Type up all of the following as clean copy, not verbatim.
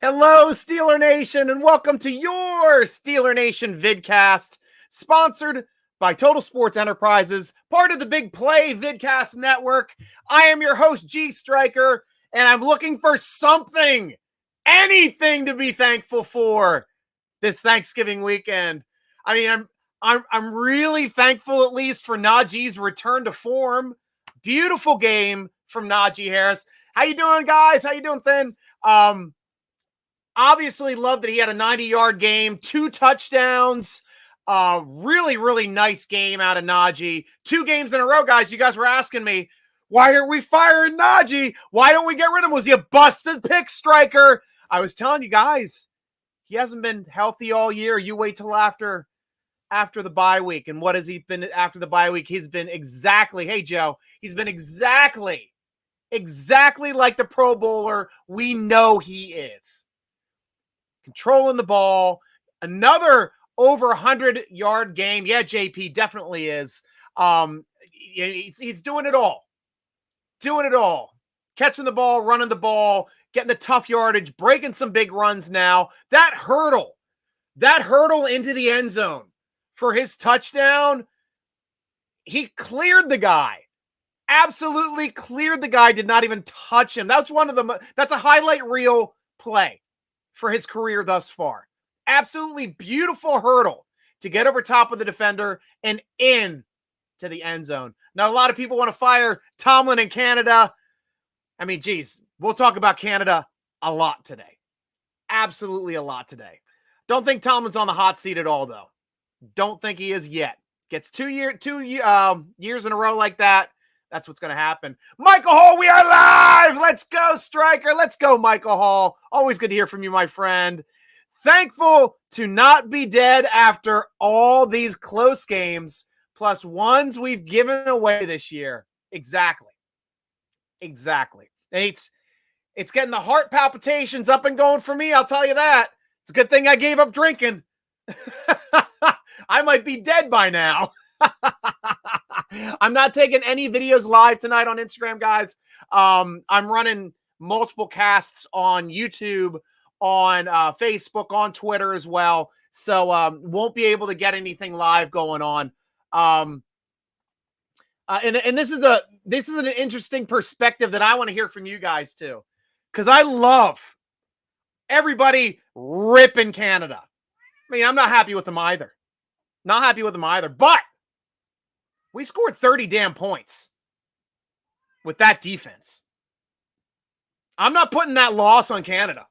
Hello, Steeler Nation, and welcome to your Steeler Nation Vidcast, sponsored by Total Sports Enterprises, part of the Big Play Vidcast Network. I am your host, Stryker, and I'm looking for something, anything to be thankful for this Thanksgiving weekend. I mean, I'm really thankful, at least, for Najee's return to form. Beautiful game from Najee Harris. How you doing, guys? How you doing, Thin? Obviously love that he had a 90-yard game, 2 touchdowns. Really, really nice game out of Najee. 2 games in a row, guys. You guys were asking me, why aren't we firing Najee? Why don't we get rid of him? Was he a busted pick, Stryker? I was telling you guys, he hasn't been healthy all year. You wait till after the bye week. And what has he been after the bye week? He's been exactly, hey, Joe, he's been exactly like the Pro Bowler we know he is. Controlling the ball, another over 100-yard game. Yeah, JP definitely is. He's doing it all. Catching the ball, running the ball, getting the tough yardage, breaking some big runs now. That hurdle into the end zone for his touchdown, he cleared the guy. Absolutely cleared the guy, did not even touch him. That's a highlight reel play for his career thus far. Absolutely beautiful hurdle to get over top of the defender and in to the end zone. Now, a lot of people want to fire Tomlin in Canada. I mean, geez, we'll talk about Canada a lot today. Absolutely a lot today. Don't think Tomlin's on the hot seat at all, though. Don't think he is yet. Gets 2 years in a row like that. That's what's going to happen. Michael Hall, we are live. Let's go, Stryker. Let's go, Michael Hall. Always good to hear from you, my friend. Thankful to not be dead after all these close games, plus ones we've given away this year. Exactly. It's getting the heart palpitations up and going for me, I'll tell you that. It's a good thing I gave up drinking. I might be dead by now. I'm not taking any videos live tonight on Instagram, guys. I'm running multiple casts on YouTube, on Facebook, on Twitter as well. So won't be able to get anything live going on. And this is an interesting perspective that I want to hear from you guys too, because I love everybody ripping Canada. I mean, I'm not happy with them either. But we scored 30 damn points with that defense. I'm not putting that loss on Canada.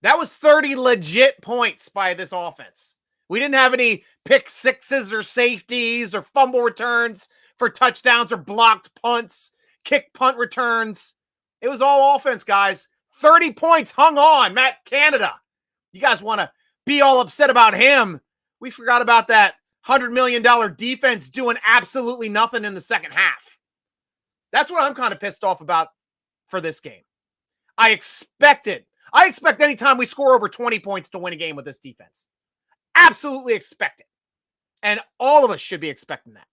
That was 30 legit points by this offense. We didn't have any pick sixes or safeties or fumble returns for touchdowns or blocked punts, kick punt returns. It was all offense, guys. 30 points hung on, Matt Canada. You guys want to be all upset about him. We forgot about that $100 million defense doing absolutely nothing in the second half. That's what I'm kind of pissed off about for this game. I expect anytime we score over 20 points to win a game with this defense. Absolutely expect it. And all of us should be expecting that.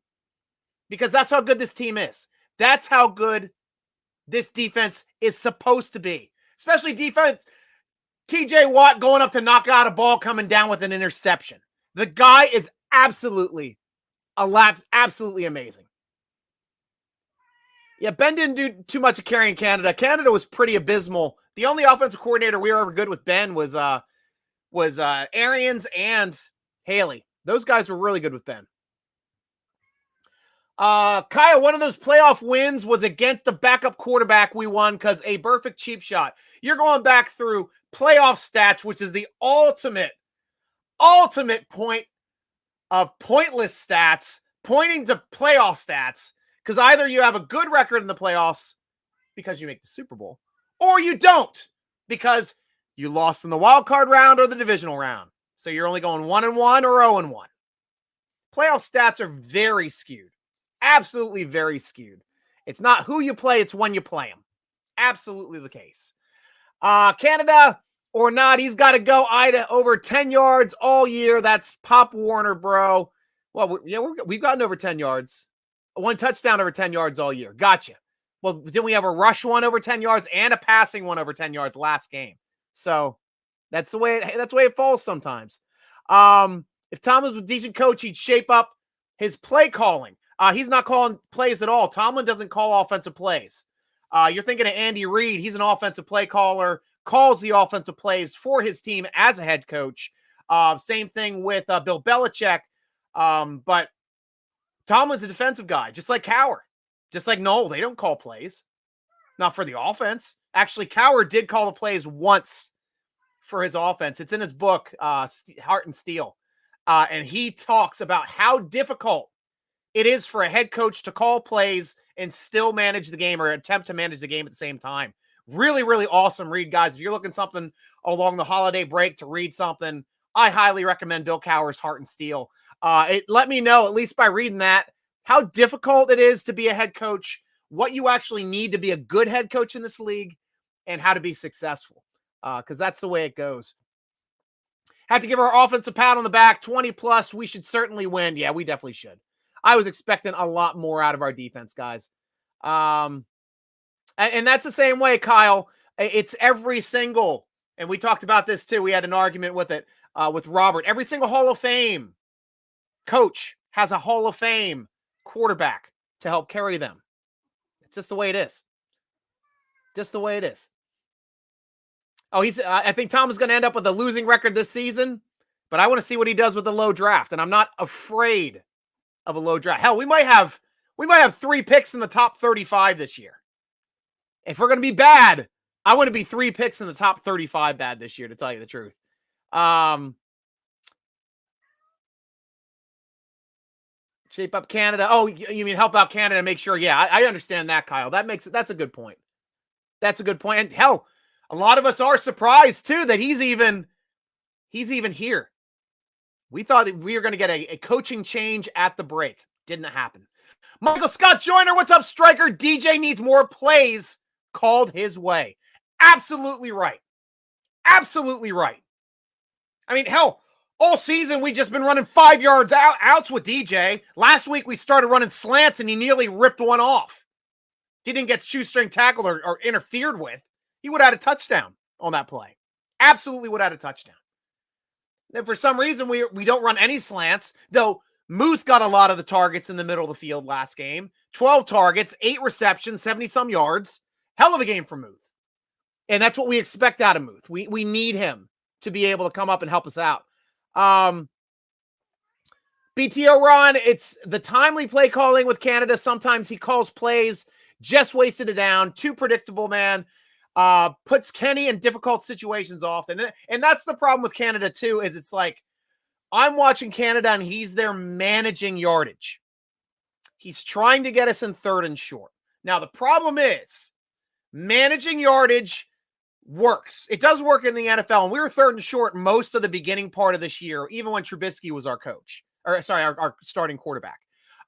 Because that's how good this team is. That's how good this defense is supposed to be. Especially defense. TJ Watt going up to knock out a ball coming down with an interception. The guy is absolutely amazing. Yeah, Ben didn't do too much of carrying Canada. Canada was pretty abysmal. The only offensive coordinator we were ever good with Ben was Arians and Haley. Those guys were really good with Ben. Kyle, one of those playoff wins was against the backup quarterback we won because a perfect cheap shot. You're going back through playoff stats, which is the ultimate point of pointless stats, pointing to playoff stats, because either you have a good record in the playoffs because you make the Super Bowl, or you don't because you lost in the wild card round or the divisional round. So you're only going 1-1 or 0-1. Playoff stats are very skewed. Absolutely very skewed. It's not who you play, it's when you play them. Absolutely the case. Canada or not, he's got to go over 10 yards all year. That's Pop Warner, bro. Well, we've gotten over 10 yards. 1 touchdown over 10 yards all year. Gotcha. Well, didn't we have a rush one over 10 yards and a passing one over 10 yards last game? So that's the way it falls sometimes. If Tomlin was a decent coach, he'd shape up his play calling. He's not calling plays at all. Tomlin doesn't call offensive plays. You're thinking of Andy Reid. He's an offensive play caller, calls the offensive plays for his team as a head coach. Same thing with Bill Belichick. But Tomlin's a defensive guy, just like Cowher, just like Noel. They don't call plays, not for the offense. Actually, Cowher did call the plays once for his offense. It's in his book, Heart and Steel. And he talks about how difficult it is for a head coach to call plays and still manage the game or attempt to manage the game at the same time. Really, really awesome read, guys. If you're looking something along the holiday break to read something, I highly recommend Bill Cowher's Heart and Steel. Let me know, at least by reading that, how difficult it is to be a head coach, what you actually need to be a good head coach in this league, and how to be successful, because that's the way it goes. Have to give our offense a pat on the back, 20 plus. We should certainly win. Yeah, we definitely should. I was expecting a lot more out of our defense, guys. And that's the same way, Kyle. It's every single, and we talked about this too. We had an argument with it with Robert. Every single Hall of Fame coach has a Hall of Fame quarterback to help carry them. It's just the way it is. Just the way it is. Oh, I think Tom is going to end up with a losing record this season, but I want to see what he does with the low draft, and I'm not afraid of a low draft. Hell, we might have 3 picks in the top 35 this year. If we're going to be bad, I want to be 3 picks in the top 35 bad this year, to tell you the truth. Shape up Canada. Oh, you mean help out Canada and make sure? Yeah, I understand that, Kyle. That's a good point. That's a good point. And hell, a lot of us are surprised too that he's even here. We thought that we were going to get a coaching change at the break. Didn't happen. Michael Scott Joyner, what's up, Stryker? DJ needs more plays called his way. Absolutely right. Absolutely right. I mean, hell, all season we just been running 5-yard outs with DJ. Last week we started running slants and he nearly ripped one off. He didn't get shoestring tackled or interfered with. He would have had a touchdown on that play. Absolutely would have had a touchdown. And for some reason, we don't run any slants, though Muth got a lot of the targets in the middle of the field last game. 12 targets, 8 receptions, 70-some yards. Hell of a game for Muth. And that's what we expect out of Muth. We need him to be able to come up and help us out. BTO Ron, it's the timely play calling with Canada. Sometimes he calls plays, just wasted it down. Too predictable, man. Puts Kenny in difficult situations often. And that's the problem with Canada too, is it's like, I'm watching Canada and he's there managing yardage. He's trying to get us in 3rd and short. Now, the problem is managing yardage works. It does work in the NFL. And we were 3rd and short most of the beginning part of this year, even when Trubisky was our coach, or sorry, our starting quarterback.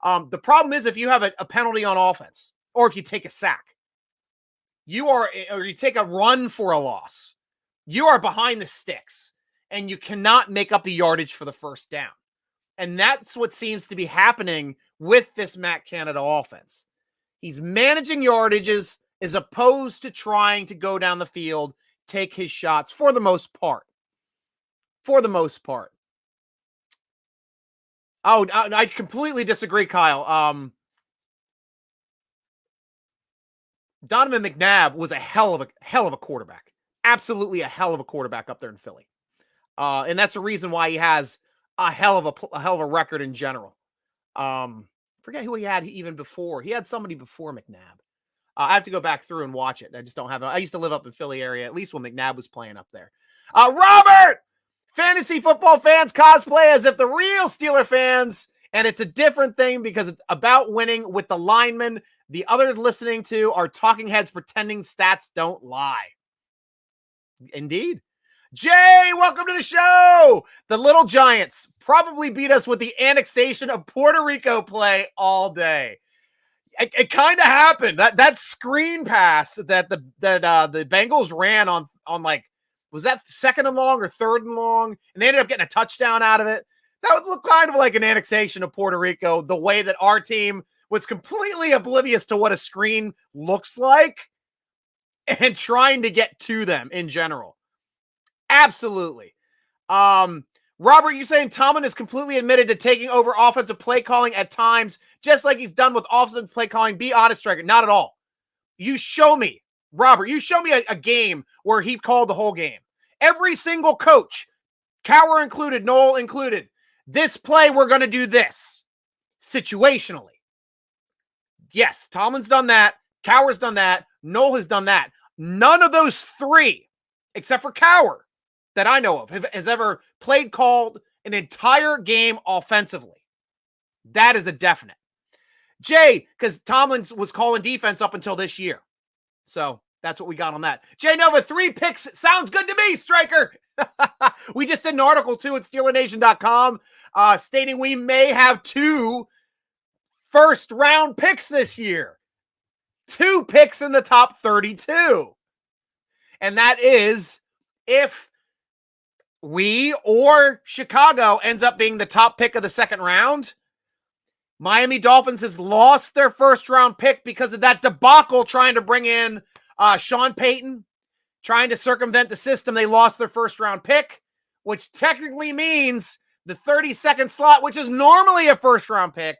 The problem is if you have a penalty on offense, or if you take a sack, or you take a run for a loss, you are behind the sticks and you cannot make up the yardage for the first down. And that's what seems to be happening with this Matt Canada offense. He's managing yardages as opposed to trying to go down the field, take his shots for the most part. For the most part. Oh, I completely disagree, Kyle. Donovan McNabb was a hell of a quarterback. Absolutely a hell of a quarterback up there in Philly. And that's the reason why he has a hell of a record in general. Forget who he had even before. He had somebody before McNabb. I have to go back through and watch it. I just don't have it. I used to live up in Philly area, at least when McNabb was playing up there. Robert! Fantasy football fans cosplay as if the real Steeler fans, and it's a different thing because it's about winning with the linemen. The others listening to are talking heads pretending stats don't lie. Indeed. Jay, welcome to the show. The Little Giants probably beat us with the annexation of Puerto Rico play all day. It kind of happened. That screen pass that the Bengals ran on like, was that 2nd and long or 3rd and long? And they ended up getting a touchdown out of it. That would look kind of like an annexation of Puerto Rico, the way that our team was completely oblivious to what a screen looks like and trying to get to them in general. Absolutely. Robert, you saying Tomlin is completely admitted to taking over offensive play calling at times, just like he's done with offensive play calling. Be honest, Stryker. Not at all. You show me, Robert, you show me a game where he called the whole game. Every single coach, Cowher included, Noel included, this play, we're going to do this situationally. Yes, Tomlin's done that. Cowher's done that. Noel has done that. None of those three, except for Cowher, that I know of, has ever called an entire game offensively. That is a definite. Jay, because Tomlin was calling defense up until this year. So that's what we got on that. Jay Nova, 3 picks. Sounds good to me, Stryker. We just did an article, too, at SteelerNation.com stating we may have 2 first-round picks this year. 2 picks in the top 32. And that is if we or Chicago ends up being the top pick of the second round. Miami Dolphins has lost their first-round pick because of that debacle trying to bring in Sean Payton, trying to circumvent the system. They lost their first-round pick, which technically means the 32nd slot, which is normally a first-round pick,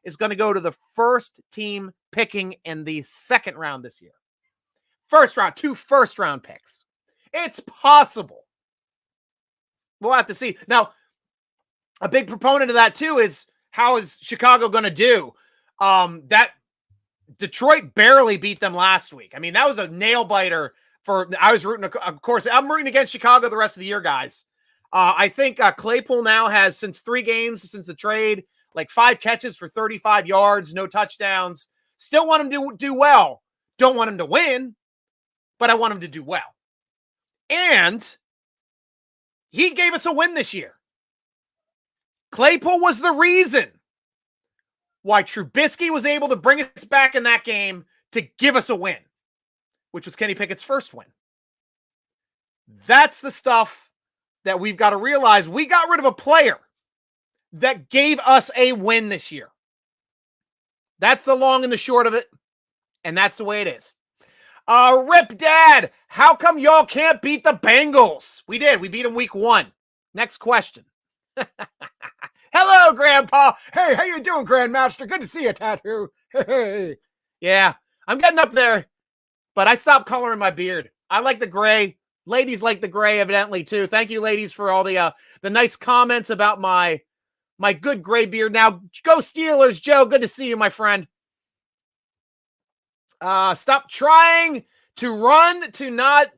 is going to go to the first team picking in the second round this year. First round, 2 first-round picks. It's possible. We'll have to see. Now, a big proponent of that, too, is how is Chicago going to do? That Detroit barely beat them last week. I mean, that was a nail-biter I was rooting, of course, I'm rooting against Chicago the rest of the year, guys. I think Claypool now has, since 3 games, since the trade, like 5 catches for 35 yards, no touchdowns. Still want him to do well. Don't want him to win, but I want him to do well. And he gave us a win this year. Claypool was the reason why Trubisky was able to bring us back in that game to give us a win, which was Kenny Pickett's first win. That's the stuff that we've got to realize. We got rid of a player that gave us a win this year. That's the long and the short of it, and that's the way it is. Rip Dad, how come y'all can't beat the Bengals? We did. We beat them week 1. Next question. Hello, Grandpa. Hey, how you doing, Grandmaster? Good to see you, Tattoo. Hey. Yeah, I'm getting up there, but I stopped coloring my beard. I like the gray. Ladies like the gray, evidently, too. Thank you, ladies, for all the nice comments about my good gray beard. Now, go Steelers, Joe. Good to see you, my friend. Stop trying to run to not,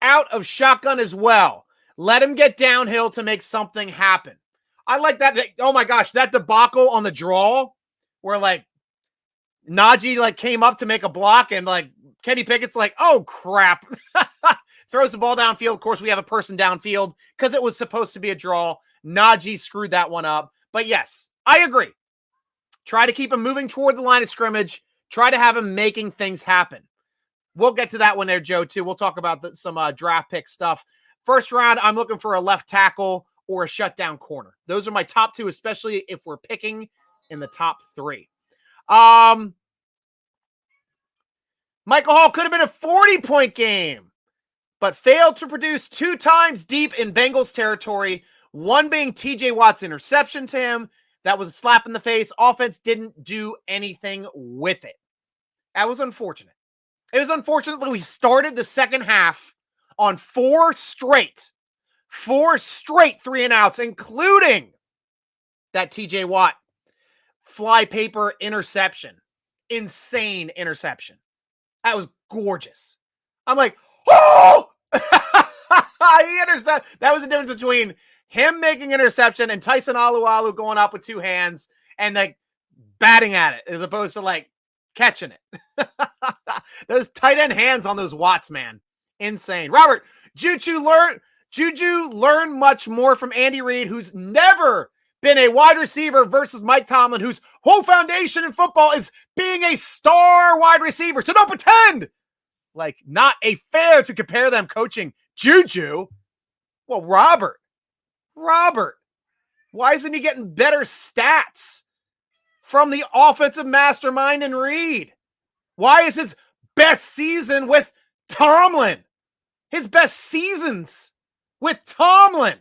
out of shotgun as well. Let him get downhill to make something happen. I like that. Oh, my gosh, that debacle on the draw where, Najee, came up to make a block and, Kenny Pickett's oh, crap. Throws the ball downfield. Of course, we have a person downfield because it was supposed to be a draw. Najee screwed that one up. But yes, I agree. Try to keep him moving toward the line of scrimmage. Try to have him making things happen. We'll get to that one there, Joe, too. We'll talk about some draft pick stuff. First round, I'm looking for a left tackle or a shutdown corner. Those are my top 2, especially if we're picking in the top 3. Michael Hall could have been a 40-point game, but failed to produce 2 times deep in Bengals territory, one being TJ Watt's interception to him. That was a slap in the face. Offense didn't do anything with it. That was unfortunate. It was unfortunate that we started the second half on 4 straight 3-and-outs, including that TJ Watt fly paper interception. Insane interception. That was gorgeous. I'm like, oh! He intercepted. That was the difference between him making interception and Tyson Alualu going up with 2 hands and batting at it as opposed to catching it. Those tight end hands on those Watts, man. Insane. Robert, Juju learn much more from Andy Reid, who's never been a wide receiver, versus Mike Tomlin, whose whole foundation in football is being a star wide receiver. So don't pretend not a fair to compare them coaching Juju. Well, Robert, why isn't he getting better stats from the offensive mastermind in Reid? Why is his best season with Tomlin? His best seasons with Tomlin.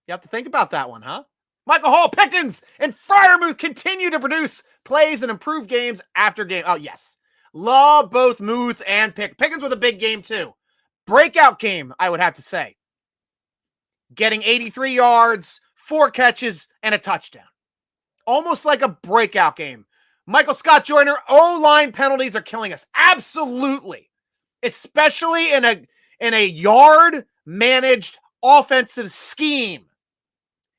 You have to think about that one, huh? Michael Hall, Pickens, and Freiermuth continue to produce plays and improve games after game. Oh, yes. Love both Muth and Pickens with a big game, too. Breakout game, I would have to say. Getting 83 yards, 4 catches, and a touchdown. Almost like a breakout game. Michael Scott Joyner, O-line penalties are killing us. Absolutely. Especially in a yard-managed offensive scheme.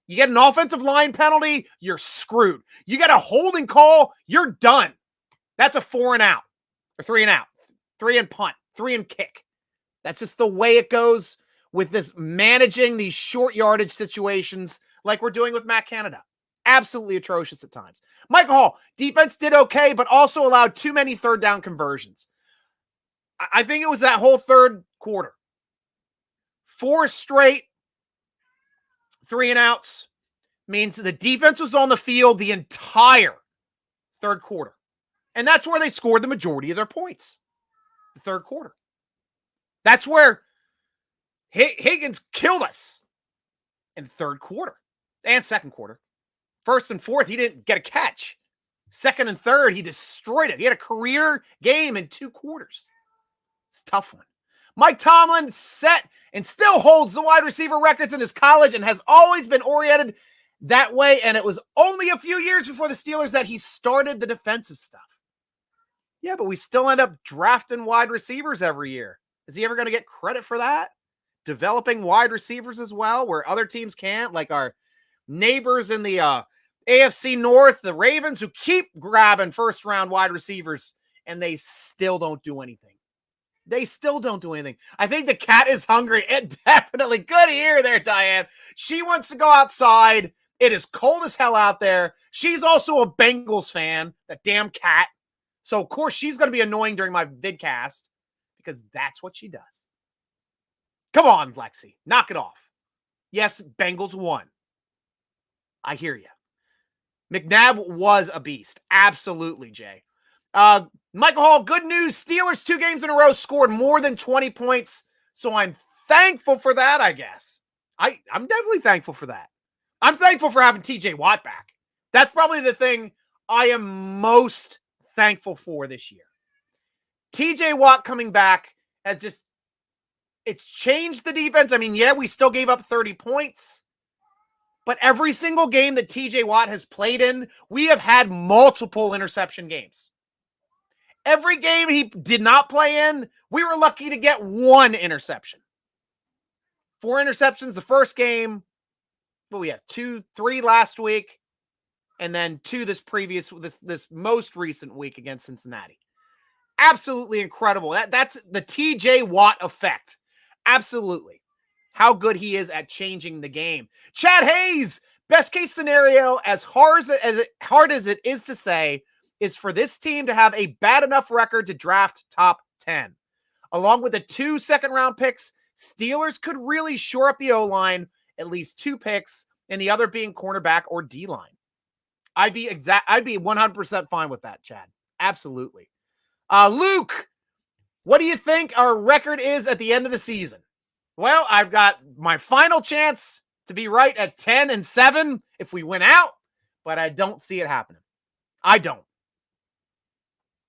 You get an offensive line penalty, you're screwed. You get a holding call, you're done. That's a 4 and out. Or 3 and out. 3 and punt. 3 and kick. That's just the way it goes with this managing these short yardage situations like we're doing with Matt Canada. Absolutely atrocious at times. Michael Hall, defense did okay, but also allowed too many third down conversions. I think it was that whole third quarter. 4 straight 3 and outs means the defense was on the field the entire third quarter. And that's where they scored the majority of their points. The third quarter. That's where Higgins killed us in the third quarter and second quarter. First and fourth, he didn't get a catch. Second and third, he destroyed it. He had a career game in 2 quarters. It's a tough one. Mike Tomlin set and still holds the wide receiver records in his college and has always been oriented that way. And it was only a few years before the Steelers that he started the defensive stuff. Yeah, but we still end up drafting wide receivers every year. Is he ever going to get credit for that? Developing wide receivers as well, where other teams can't, like our neighbors in the AFC North, the Ravens, who keep grabbing first-round wide receivers, and they still don't do anything. They still don't do anything. I think the cat is hungry. It definitely. Good ear there, Diane. She wants to go outside. It is cold as hell out there. She's also a Bengals fan, that damn cat. So, of course, she's going to be annoying during my vidcast because that's what she does. Come on, Lexi. Knock it off. Yes, Bengals won. I hear you. McNabb was a beast. Absolutely, Jay. Michael Hall, good news. Steelers 2 games in a row scored more than 20 points. So I'm thankful for that, I guess. I'm definitely thankful for that. I'm thankful for having TJ Watt back. That's probably the thing I am most thankful for this year. TJ Watt coming back has just, it's changed the defense. I mean, yeah, we still gave up 30 points. But every single game that TJ Watt has played in, we have had multiple interception games. Every game he did not play in, we were lucky to get 1 interception. 4 interceptions the first game. But we had 2, 3 last week. And then 2 this most recent week against Cincinnati. Absolutely incredible. That's the TJ Watt effect. Absolutely. How good he is at changing the game. Chad Hayes, best case scenario, as hard as it is to say, is for this team to have a bad enough record to draft top 10. Along with the 2 second-round picks, Steelers could really shore up the O-line, at least 2 picks, and the other being cornerback or D-line. I'd be 100% fine with that, Chad. Absolutely. Luke, what do you think our record is at the end of the season? Well, I've got my final chance to be right at 10-7 if we win out, but I don't see it happening. I don't.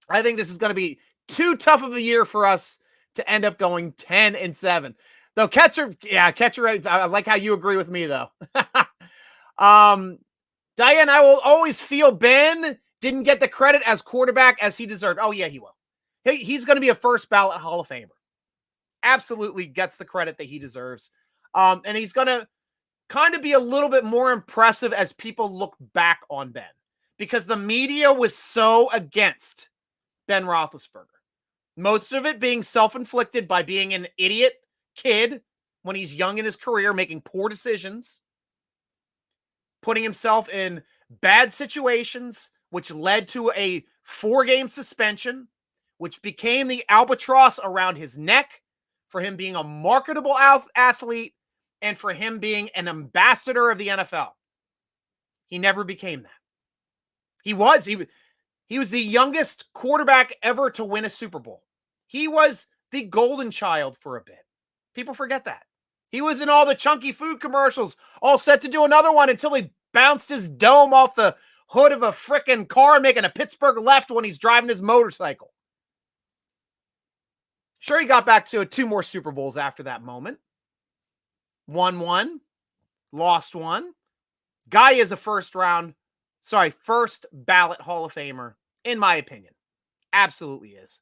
I think this is going to be too tough of a year for us to end up going 10-7. Though Catcher, I like how you agree with me, though. Diane, I will always feel Ben didn't get the credit as quarterback as he deserved. Oh, yeah, he will. He's going to be a first ballot Hall of Famer. Absolutely gets the credit that he deserves. And he's going to kind of be a little bit more impressive as people look back on Ben. Because the media was so against Ben Roethlisberger. Most of it being self-inflicted by being an idiot kid when he's young in his career, making poor decisions, putting himself in bad situations, which led to a 4-game suspension, which became the albatross around his neck for him being a marketable athlete and for him being an ambassador of the NFL. He never became that. He was the youngest quarterback ever to win a Super Bowl. He was the golden child for a bit. People forget that. He was in all the chunky food commercials, all set to do another one until he bounced his dome off the hood of a frickin' car making a Pittsburgh left when he's driving his motorcycle. Sure, he got back to 2 more Super Bowls after that moment. Won one, lost one. Guy is a first ballot Hall of Famer, in my opinion. Absolutely is.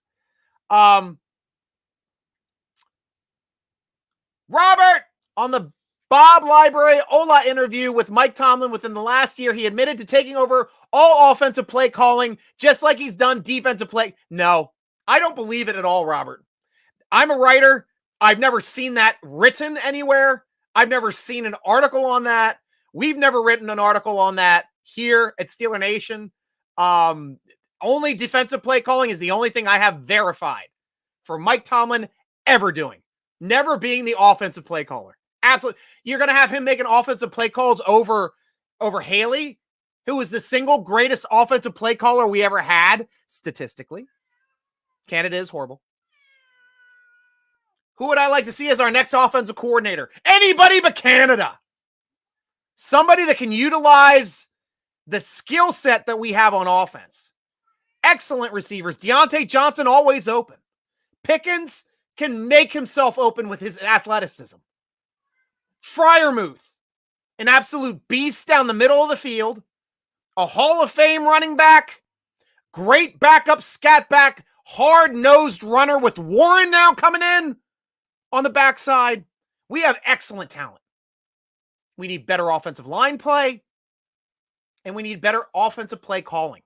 Robert, on the Bob Library Ola interview with Mike Tomlin within the last year, he admitted to taking over all offensive play calling, just like he's done defensive play. No, I don't believe it at all, Robert. I'm a writer. I've never seen that written anywhere. I've never seen an article on that. We've never written an article on that here at Steeler Nation. Only defensive play calling is the only thing I have verified for Mike Tomlin ever doing. Never being the offensive play caller. Absolutely. You're going to have him making offensive play calls over Haley, who was the single greatest offensive play caller we ever had, statistically. Canada is horrible. Who would I like to see as our next offensive coordinator? Anybody but Canada. Somebody that can utilize the skill set that we have on offense. Excellent receivers. Deontay Johnson always open. Pickens can make himself open with his athleticism. Freiermuth, an absolute beast down the middle of the field. A Hall of Fame running back. Great backup scat back. Hard-nosed runner with Warren now coming in on the backside. We have excellent talent. We need better offensive line play. And we need better offensive play calling.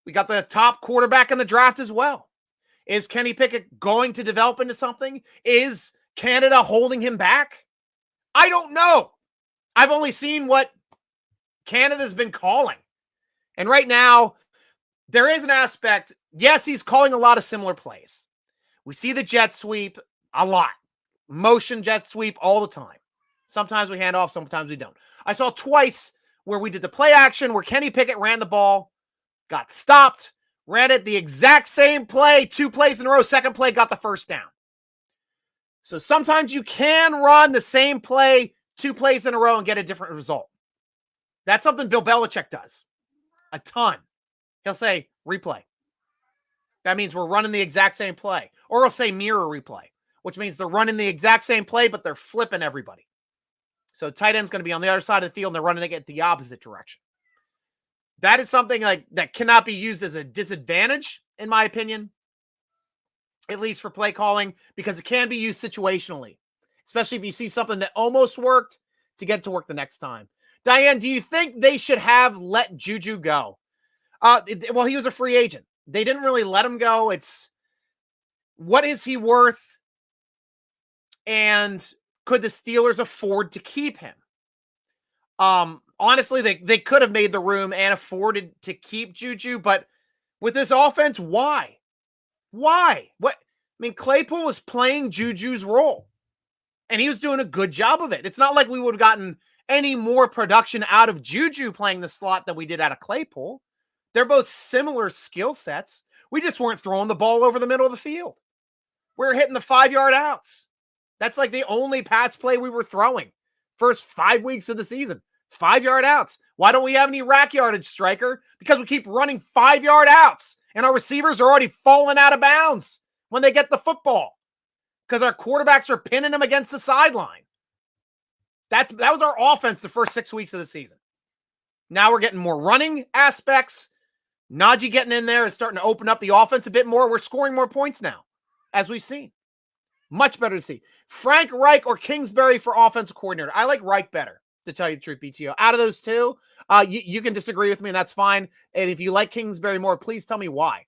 We got the top quarterback in the draft as well. Is Kenny Pickett going to develop into something? Is Canada holding him back? I don't know. I've only seen what Canada's been calling. And right now, there is an aspect. Yes, he's calling a lot of similar plays. We see the jet sweep a lot. Motion jet sweep all the time. Sometimes we hand off, sometimes we don't. I saw twice where we did the play action where Kenny Pickett ran the ball, got stopped, ran it the exact same play, 2 plays in a row, second play, got the first down. So sometimes you can run the same play 2 plays in a row and get a different result. That's something Bill Belichick does a ton. He'll say, replay. That means we're running the exact same play. Or he'll say mirror replay, which means they're running the exact same play, but they're flipping everybody. So tight end's going to be on the other side of the field and they're running it the opposite direction. That is something like that cannot be used as a disadvantage, in my opinion, at least for play calling, because it can be used situationally, especially if you see something that almost worked to get it to work the next time. Diane, do you think they should have let Juju go? Well, he was a free agent. They didn't really let him go. It's what is he worth? And could the Steelers afford to keep him? Honestly, they could have made the room and afforded to keep Juju, but with this offense, why? Why? What? I mean, Claypool was playing Juju's role, and he was doing a good job of it. It's not like we would have gotten any more production out of Juju playing the slot than we did out of Claypool. They're both similar skill sets. We just weren't throwing the ball over the middle of the field. We were hitting the 5-yard outs. That's like the only pass play we were throwing first 5 weeks of the season. 5-yard outs. Why don't we have any rack yardage, Stryker? Because we keep running 5-yard outs, and our receivers are already falling out of bounds when they get the football because our quarterbacks are pinning them against the sideline. That was our offense the first 6 weeks of the season. Now we're getting more running aspects. Najee getting in there and starting to open up the offense a bit more. We're scoring more points now, as we've seen. Much better to see. Frank Reich or Kingsbury for offensive coordinator. I like Reich better, to tell you the truth, BTO. Out of those two, you can disagree with me, and that's fine. And if you like Kingsbury more, please tell me why.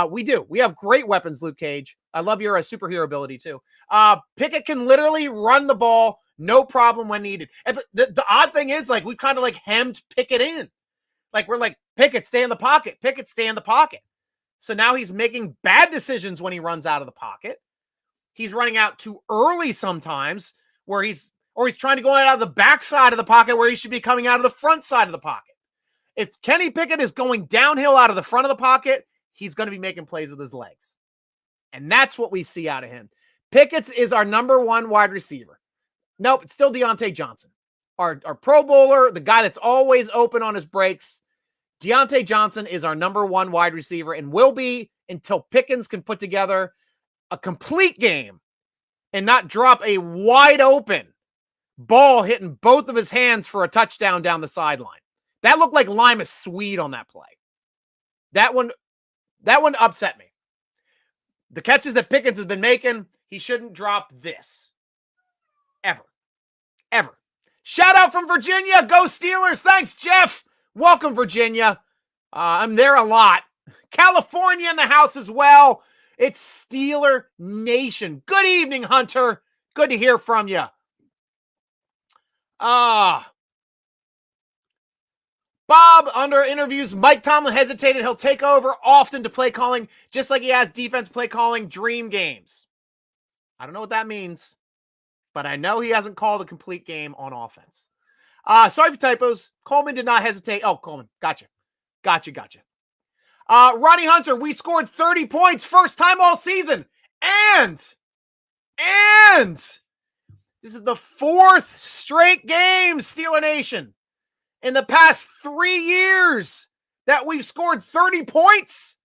We do. We have great weapons, Luke Cage. I love your superhero ability, too. Pickett can literally run the ball, no problem when needed. And the odd thing is, like, we've kind of, like, hemmed Pickett in. Like, we're like, Pickett, stay in the pocket. Pickett, stay in the pocket. So now he's making bad decisions when he runs out of the pocket. He's running out too early sometimes, where he's trying to go out of the back side of the pocket where he should be coming out of the front side of the pocket. If Kenny Pickett is going downhill out of the front of the pocket, he's going to be making plays with his legs. And that's what we see out of him. Pickett's is our number one wide receiver. Nope, it's still Deontay Johnson. Our Pro Bowler, the guy that's always open on his breaks. Deontay Johnson is our number one wide receiver and will be until Pickens can put together a complete game and not drop a wide open ball hitting both of his hands for a touchdown down the sideline. That looked like Lima Swede on that play. That one upset me. The catches that Pickens has been making, he shouldn't drop this. Ever. Shout out from Virginia. Go Steelers. Thanks, Jeff. Welcome, Virginia. I'm there a lot. California in the house as well. It's Steeler Nation. Good evening, Hunter. Good to hear from you. Bob, under interviews, Mike Tomlin hesitated. He'll take over often to play calling, just like he has defense play calling dream games. I don't know what that means, but I know he hasn't called a complete game on offense. Sorry for typos. Coleman did not hesitate. Oh, Coleman. Gotcha. Ronnie Hunter, we scored 30 points first time all season. And this is the fourth straight game, Steeler Nation, in the past 3 years that we've scored 30 points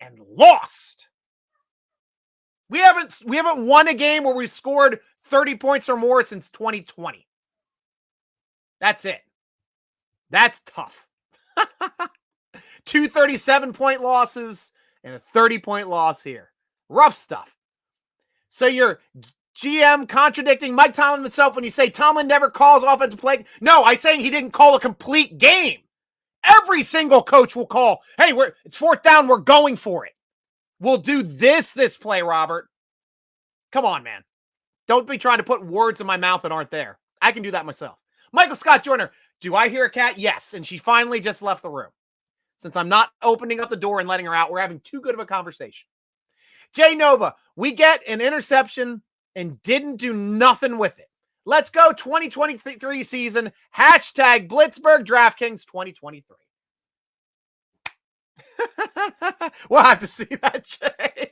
and lost. We haven't won a game where we've scored 30 points or more since 2020. That's it. That's tough. 2 37-point losses and a 30-point loss here. Rough stuff. So you're GM contradicting Mike Tomlin himself when you say Tomlin never calls offensive play. No, I'm saying he didn't call a complete game. Every single coach will call, hey, it's fourth down, we're going for it. We'll do this play, Robert. Come on, man. Don't be trying to put words in my mouth that aren't there. I can do that myself. Michael Scott Joyner, do I hear a cat? Yes, and she finally just left the room. Since I'm not opening up the door and letting her out, we're having too good of a conversation. Jay Nova, we get an interception and didn't do nothing with it. Let's go 2023 season. Hashtag Blitzburg DraftKings 2023. We'll have to see that, Jay.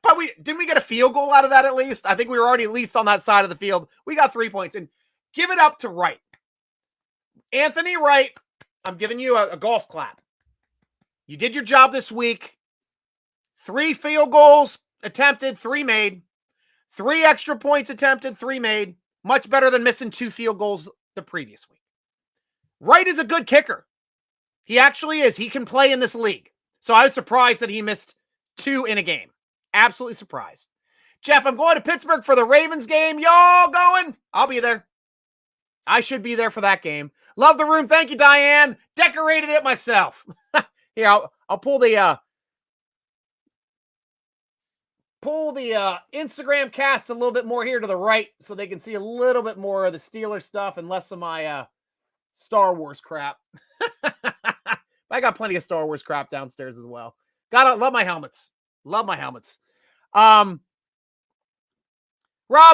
But didn't we get a field goal out of that at least? I think we were already at least on that side of the field. We got 3 points. And give it up to Wright. Anthony Wright, I'm giving you a golf clap. You did your job this week. 3 field goals attempted, 3 made. 3 extra points attempted, 3 made. Much better than missing 2 field goals the previous week. Wright is a good kicker. He actually is. He can play in this league. So I was surprised that he missed 2 in a game. Absolutely surprised. Jeff, I'm going to Pittsburgh for the Ravens game. Y'all going? I'll be there. I should be there for that game. Love the room. Thank you, Diane. Decorated it myself. Here, I'll pull the Instagram cast a little bit more here to the right so they can see a little bit more of the Steelers stuff and less of my Star Wars crap. I got plenty of Star Wars crap downstairs as well. Love my helmets. Rob,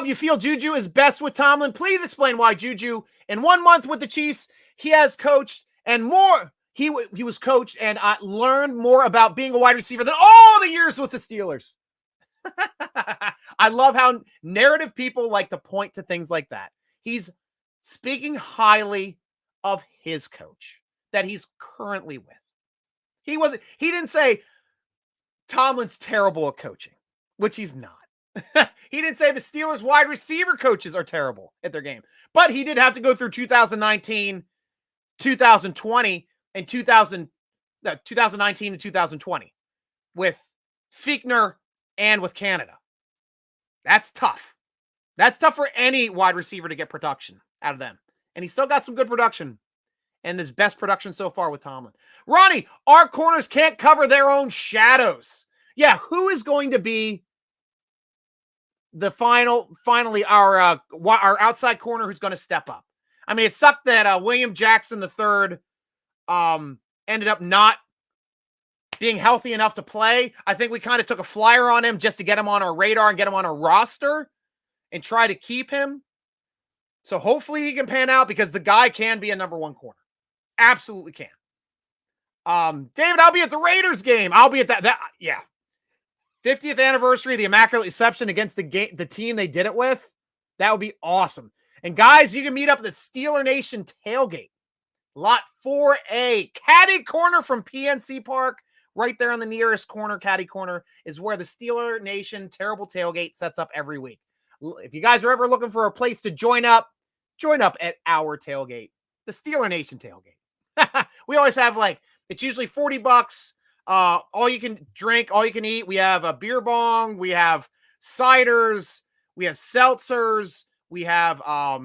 you feel Juju is best with Tomlin? Please explain why Juju, in 1 month with the Chiefs, he has coached and more. He was coached and learned more about being a wide receiver than all the years with the Steelers. I love how narrative people like to point to things like that. He's speaking highly of his coach that he's currently with. He didn't say Tomlin's terrible at coaching, which he's not. He didn't say the Steelers wide receiver coaches are terrible at their game, but he did have to go through 2019, 2020, and 2019 and 2020 with Fichtner and with Canada. That's tough. That's tough for any wide receiver to get production out of them. And he still got some good production and his best production so far with Tomlin. Ronnie, our corners can't cover their own shadows. Yeah, who is going to be the finally our outside corner who's going to step up? I mean, it sucked that William Jackson III ended up not being healthy enough to play. I think we kind of took a flyer on him just to get him on our radar and get him on our roster and try to keep him. So hopefully he can pan out because the guy can be a number 1 corner. Absolutely can. David, I'll be at the Raiders game. I'll be at that. Yeah. 50th anniversary of the Immaculate Reception against the team they did it with. That would be awesome. And guys, you can meet up at the Steeler Nation tailgate. Lot 4A, caddy corner from PNC Park. Right there on the nearest corner, caddy corner, is where the Steeler Nation Terrible Tailgate sets up every week. If you guys are ever looking for a place to join up at our tailgate, the Steeler Nation tailgate. We always have it's usually $40. All you can drink, all you can eat. We have a beer bong, we have ciders, we have seltzers, we have a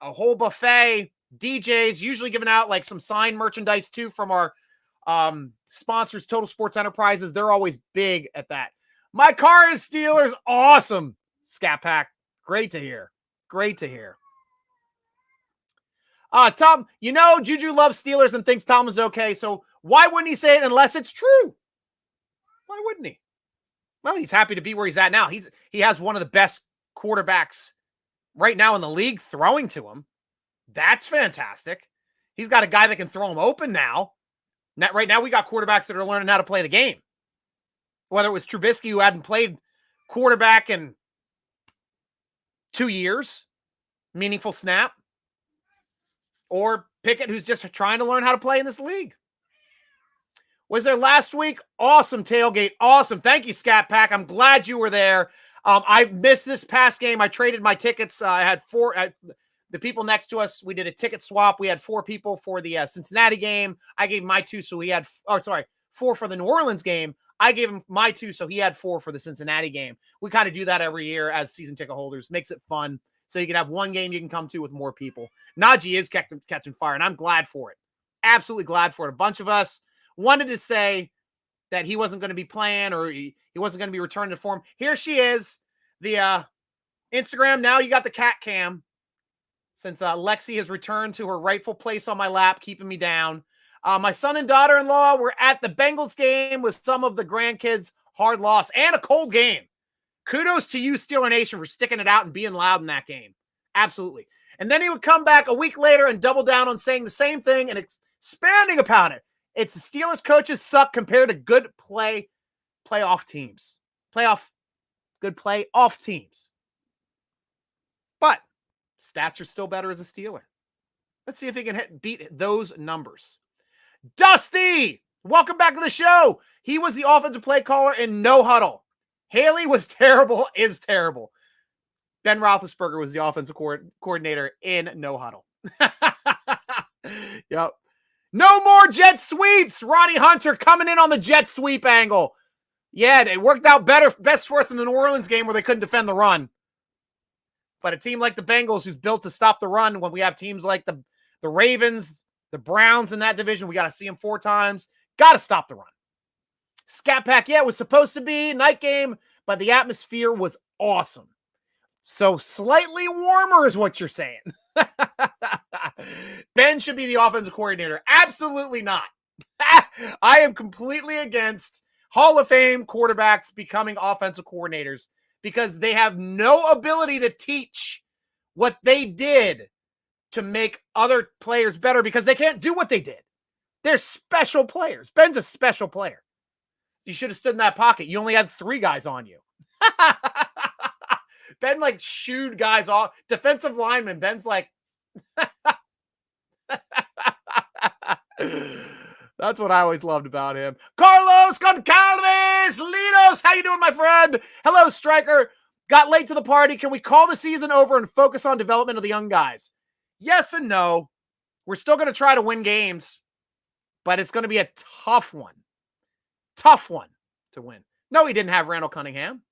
whole buffet, DJs, usually giving out some signed merchandise too from our sponsors, Total Sports Enterprises. They're always big at that. My car is Steelers. Awesome. Scat Pack. Great to hear. Great to hear. Tom, Juju loves Steelers and thinks Tom is okay. So why wouldn't he say it unless it's true? Why wouldn't he? Well, he's happy to be where he's at now. He has one of the best quarterbacks right now in the league throwing to him. That's fantastic. He's got a guy that can throw him open now. Right now, we got quarterbacks that are learning how to play the game. Whether it was Trubisky, who hadn't played quarterback in 2 years, meaningful snap, or Pickett, who's just trying to learn how to play in this league. Was there last week? Awesome tailgate. Awesome. Thank you, Scat Pack. I'm glad you were there. I missed this past game. I traded my tickets. I had four. The people next to us, we did a ticket swap. We had 4 people for the Cincinnati game. I gave my 2, so he had 4 for the New Orleans game. I gave him my 2, so he had 4 for the Cincinnati game. We kind of do that every year as season ticket holders. Makes it fun, so you can have one game you can come to with more people. Najee is catching fire, and I'm glad for it. Absolutely glad for it. A bunch of us wanted to say that he wasn't going to be playing or he wasn't going to be returning to form. Here she is, the Instagram. Now you got the cat cam. Since Lexi has returned to her rightful place on my lap, keeping me down. My son and daughter-in-law were at the Bengals game with some of the grandkids. Hard loss and a cold game. Kudos to you, Steeler Nation, for sticking it out and being loud in that game. Absolutely. And then he would come back a week later and double down on saying the same thing and expanding upon it. It's the Steelers coaches suck compared to good playoff teams. Good playoff teams. But stats are still better as a Steeler. Let's see if he can beat those numbers. Dusty, welcome back to the show. He was the offensive play caller in No Huddle. Haley was terrible, is terrible. Ben Roethlisberger was the offensive coordinator in No Huddle. Yep. No more jet sweeps. Ronnie Hunter coming in on the jet sweep angle. Yeah, it worked out best for us in the New Orleans game where they couldn't defend the run. But a team like the Bengals, who's built to stop the run, when we have teams like the Ravens, the Browns in that division, we got to see them 4 times. Got to stop the run. Scat Pack, yeah, it was supposed to be night game, but the atmosphere was awesome. So slightly warmer is what you're saying. Ben should be the offensive coordinator. Absolutely not. I am completely against Hall of Fame quarterbacks becoming offensive coordinators, because they have no ability to teach what they did to make other players better, because they can't do what they did. They're special players. Ben's a special player. You should have stood in that pocket. You only had 3 guys on you. Ben shooed guys off. Defensive lineman. Ben's that's what I always loved about him. Carlos Goncalves, Linos, how you doing, my friend? Hello, Stryker. Got late to the party. Can we call the season over and focus on development of the young guys? Yes and no. We're still going to try to win games, but it's going to be a tough one. Tough one to win. No, he didn't have Randall Cunningham.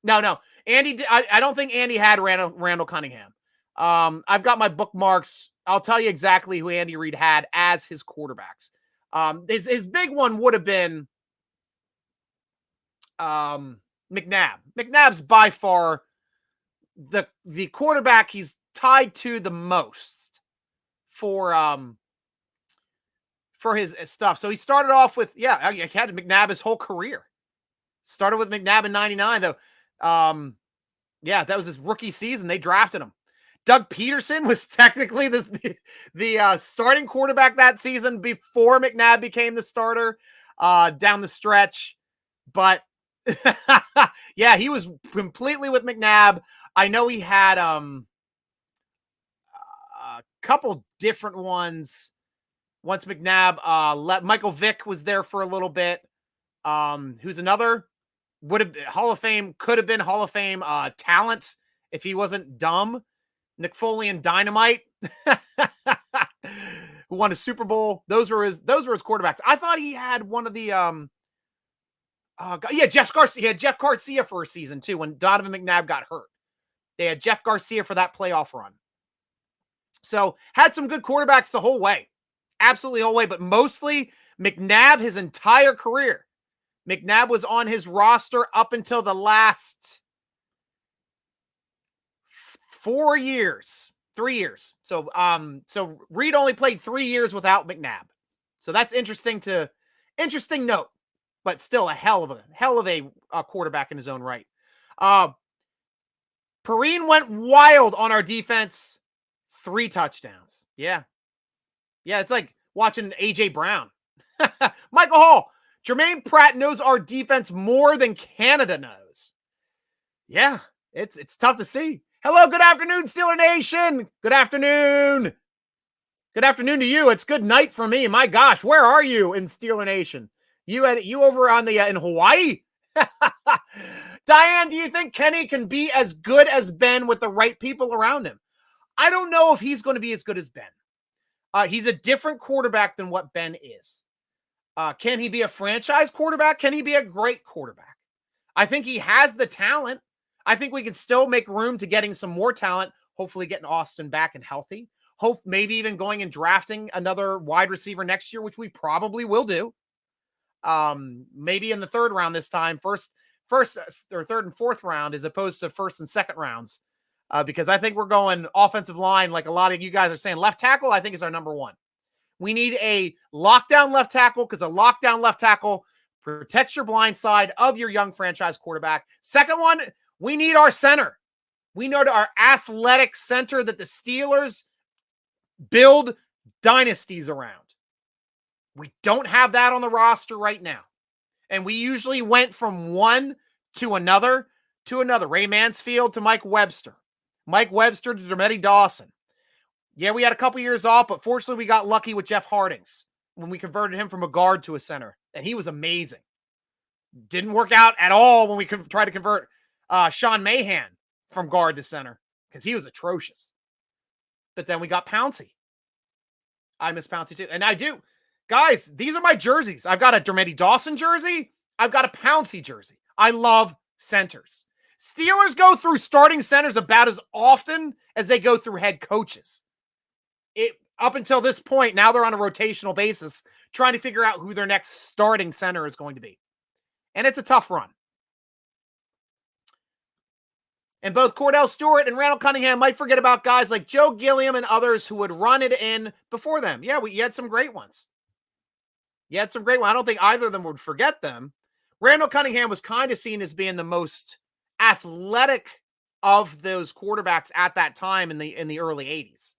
No. Andy, I don't think Andy had Randall Cunningham. I've got my bookmarks. I'll tell you exactly who Andy Reid had as his quarterbacks. His big one would have been McNabb. McNabb's by far the quarterback he's tied to the most for his stuff. So he started off with, I had McNabb his whole career. Started with McNabb in 99, though. That was his rookie season. They drafted him. Doug Peterson was technically the starting quarterback that season before McNabb became the starter down the stretch. But Yeah, he was completely with McNabb. I know he had a couple different ones. Once McNabb Michael Vick was there for a little bit. Who's another would have Hall of Fame, could have been Hall of Fame talent if he wasn't dumb. Nick Foley and Dynamite, who won a Super Bowl. Those were his quarterbacks. I thought he had one of the Jeff Garcia. He had Jeff Garcia for a season too when Donovan McNabb got hurt. They had Jeff Garcia for that playoff run. So had some good quarterbacks the whole way. Absolutely the whole way, but mostly McNabb his entire career. McNabb was on his roster up until the last 3 years. So Reed only played 3 years without McNabb. So that's interesting note, but still a hell of a quarterback in his own right. Perrine went wild on our defense. 3 touchdowns. Yeah. It's like watching AJ Brown. Michael Hall. Jermaine Pratt knows our defense more than Canada knows. Yeah, it's tough to see. Hello, good afternoon, Steeler Nation. Good afternoon. Good afternoon to you. It's good night for me. My gosh, where are you in Steeler Nation? You over on the in Hawaii? Diane, do you think Kenny can be as good as Ben with the right people around him? I don't know if he's going to be as good as Ben. He's a different quarterback than what Ben is. Can he be a franchise quarterback? Can he be a great quarterback? I think he has the talent. I think we can still make room to getting some more talent, hopefully getting Austin back and healthy. Maybe even going and drafting another wide receiver next year, which we probably will do. Maybe in the 3rd round this time, first or 3rd and 4th round, as opposed to 1st and 2nd rounds. Because I think we're going offensive line, like a lot of you guys are saying. Left tackle, I think, is our number 1. We need a lockdown left tackle because a lockdown left tackle protects your blind side of your young franchise quarterback. Second one, we need our center. We need our athletic center that the Steelers build dynasties around. We don't have that on the roster right now. And we usually went from one to another. Ray Mansfield to Mike Webster. Mike Webster to Dermetti Dawson. Yeah, we had a couple years off, but fortunately we got lucky with Jeff Hardings when we converted him from a guard to a center. And he was amazing. Didn't work out at all when we tried to convert Sean Mahan from guard to center because he was atrocious. But then we got Pouncey. I miss Pouncey too. And I do. Guys, these are my jerseys. I've got a Dermetti Dawson jersey. I've got a Pouncey jersey. I love centers. Steelers go through starting centers about as often as they go through head coaches. Up until this point, now they're on a rotational basis, trying to figure out who their next starting center is going to be. And it's a tough run. And both Cordell Stewart and Randall Cunningham might forget about guys like Joe Gilliam and others who would run it in before them. Yeah, you had some great ones. I don't think either of them would forget them. Randall Cunningham was kind of seen as being the most athletic of those quarterbacks at that time in the early 80s.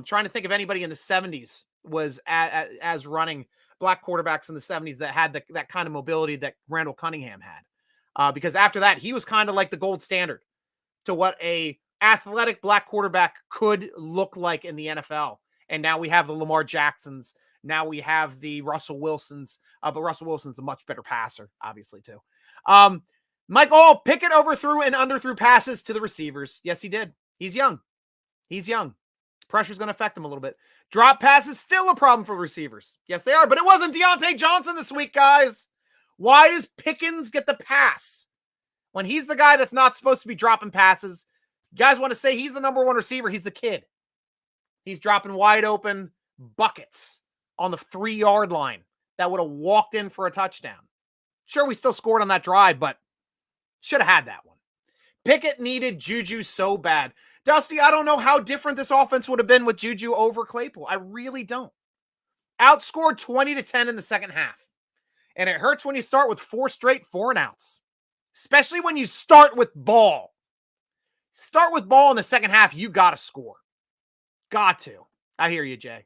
Trying to think of anybody in the 70s was as running black quarterbacks in the 70s that had that kind of mobility that Randall Cunningham had. Because after that, he was kind of like the gold standard to what a athletic black quarterback could look like in the NFL. And now we have the Lamar Jacksons. Now we have the Russell Wilsons. But Russell Wilson's a much better passer, obviously, too. Michael Pickett overthrew and underthrew passes to the receivers. Yes, he did. He's young. Pressure's going to affect him a little bit. Drop passes, still a problem for the receivers. Yes, they are. But it wasn't Deontay Johnson this week, guys. Why does Pickens get the pass when he's the guy that's not supposed to be dropping passes? You guys want to say he's the number 1 receiver. He's the kid. He's dropping wide open buckets on the 3-yard line that would have walked in for a touchdown. Sure, we still scored on that drive, but should have had that one. Pickett needed Juju so bad. Dusty, I don't know how different this offense would have been with Juju over Claypool. I really don't. Outscored 20-10 in the second half. And it hurts when you start with 4 straight 4-and-outs. Especially when you start with ball. Start with ball in the second half, you got to score. Got to. I hear you, Jay.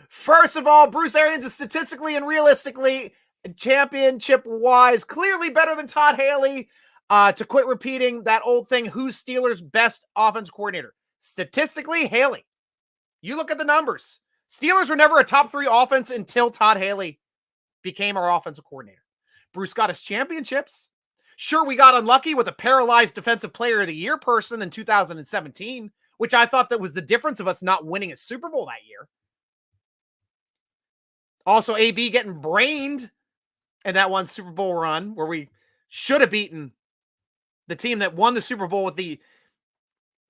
First of all, Bruce Arians is statistically and realistically championship-wise, clearly better than Todd Haley. To quit repeating that old thing, who's Steelers' best offensive coordinator? Statistically, Haley. You look at the numbers. Steelers were never a top 3 offense until Todd Haley became our offensive coordinator. Bruce got us championships. Sure, we got unlucky with a paralyzed defensive player of the year person in 2017, which I thought that was the difference of us not winning a Super Bowl that year. Also, AB getting brained in that one Super Bowl run where we should have beaten the team that won the Super Bowl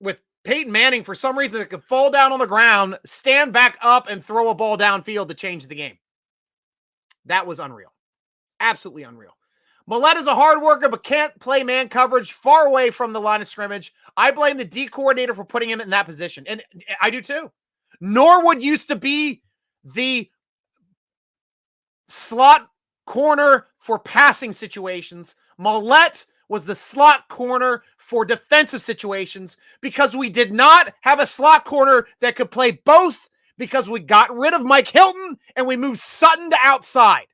with Peyton Manning, for some reason, that could fall down on the ground, stand back up, and throw a ball downfield to change the game. That was unreal. Absolutely unreal. Millette is a hard worker, but can't play man coverage far away from the line of scrimmage. I blame the D coordinator for putting him in that position. And I do too. Norwood used to be the slot corner for passing situations. Millette was the slot corner for defensive situations because we did not have a slot corner that could play both, because we got rid of Mike Hilton and we moved Sutton to outside.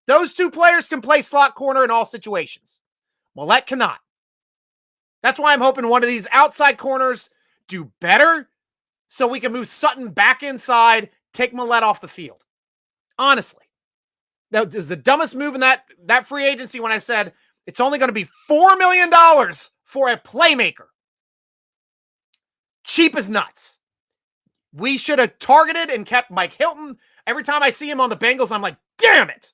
Those 2 players can play slot corner in all situations. Millette cannot. That's why I'm hoping one of these outside corners do better so we can move Sutton back inside, take Millette off the field. Honestly. That was the dumbest move in that free agency when I said it's only going to be $4 million for a playmaker. Cheap as nuts. We should have targeted and kept Mike Hilton. Every time I see him on the Bengals, I'm like, damn it.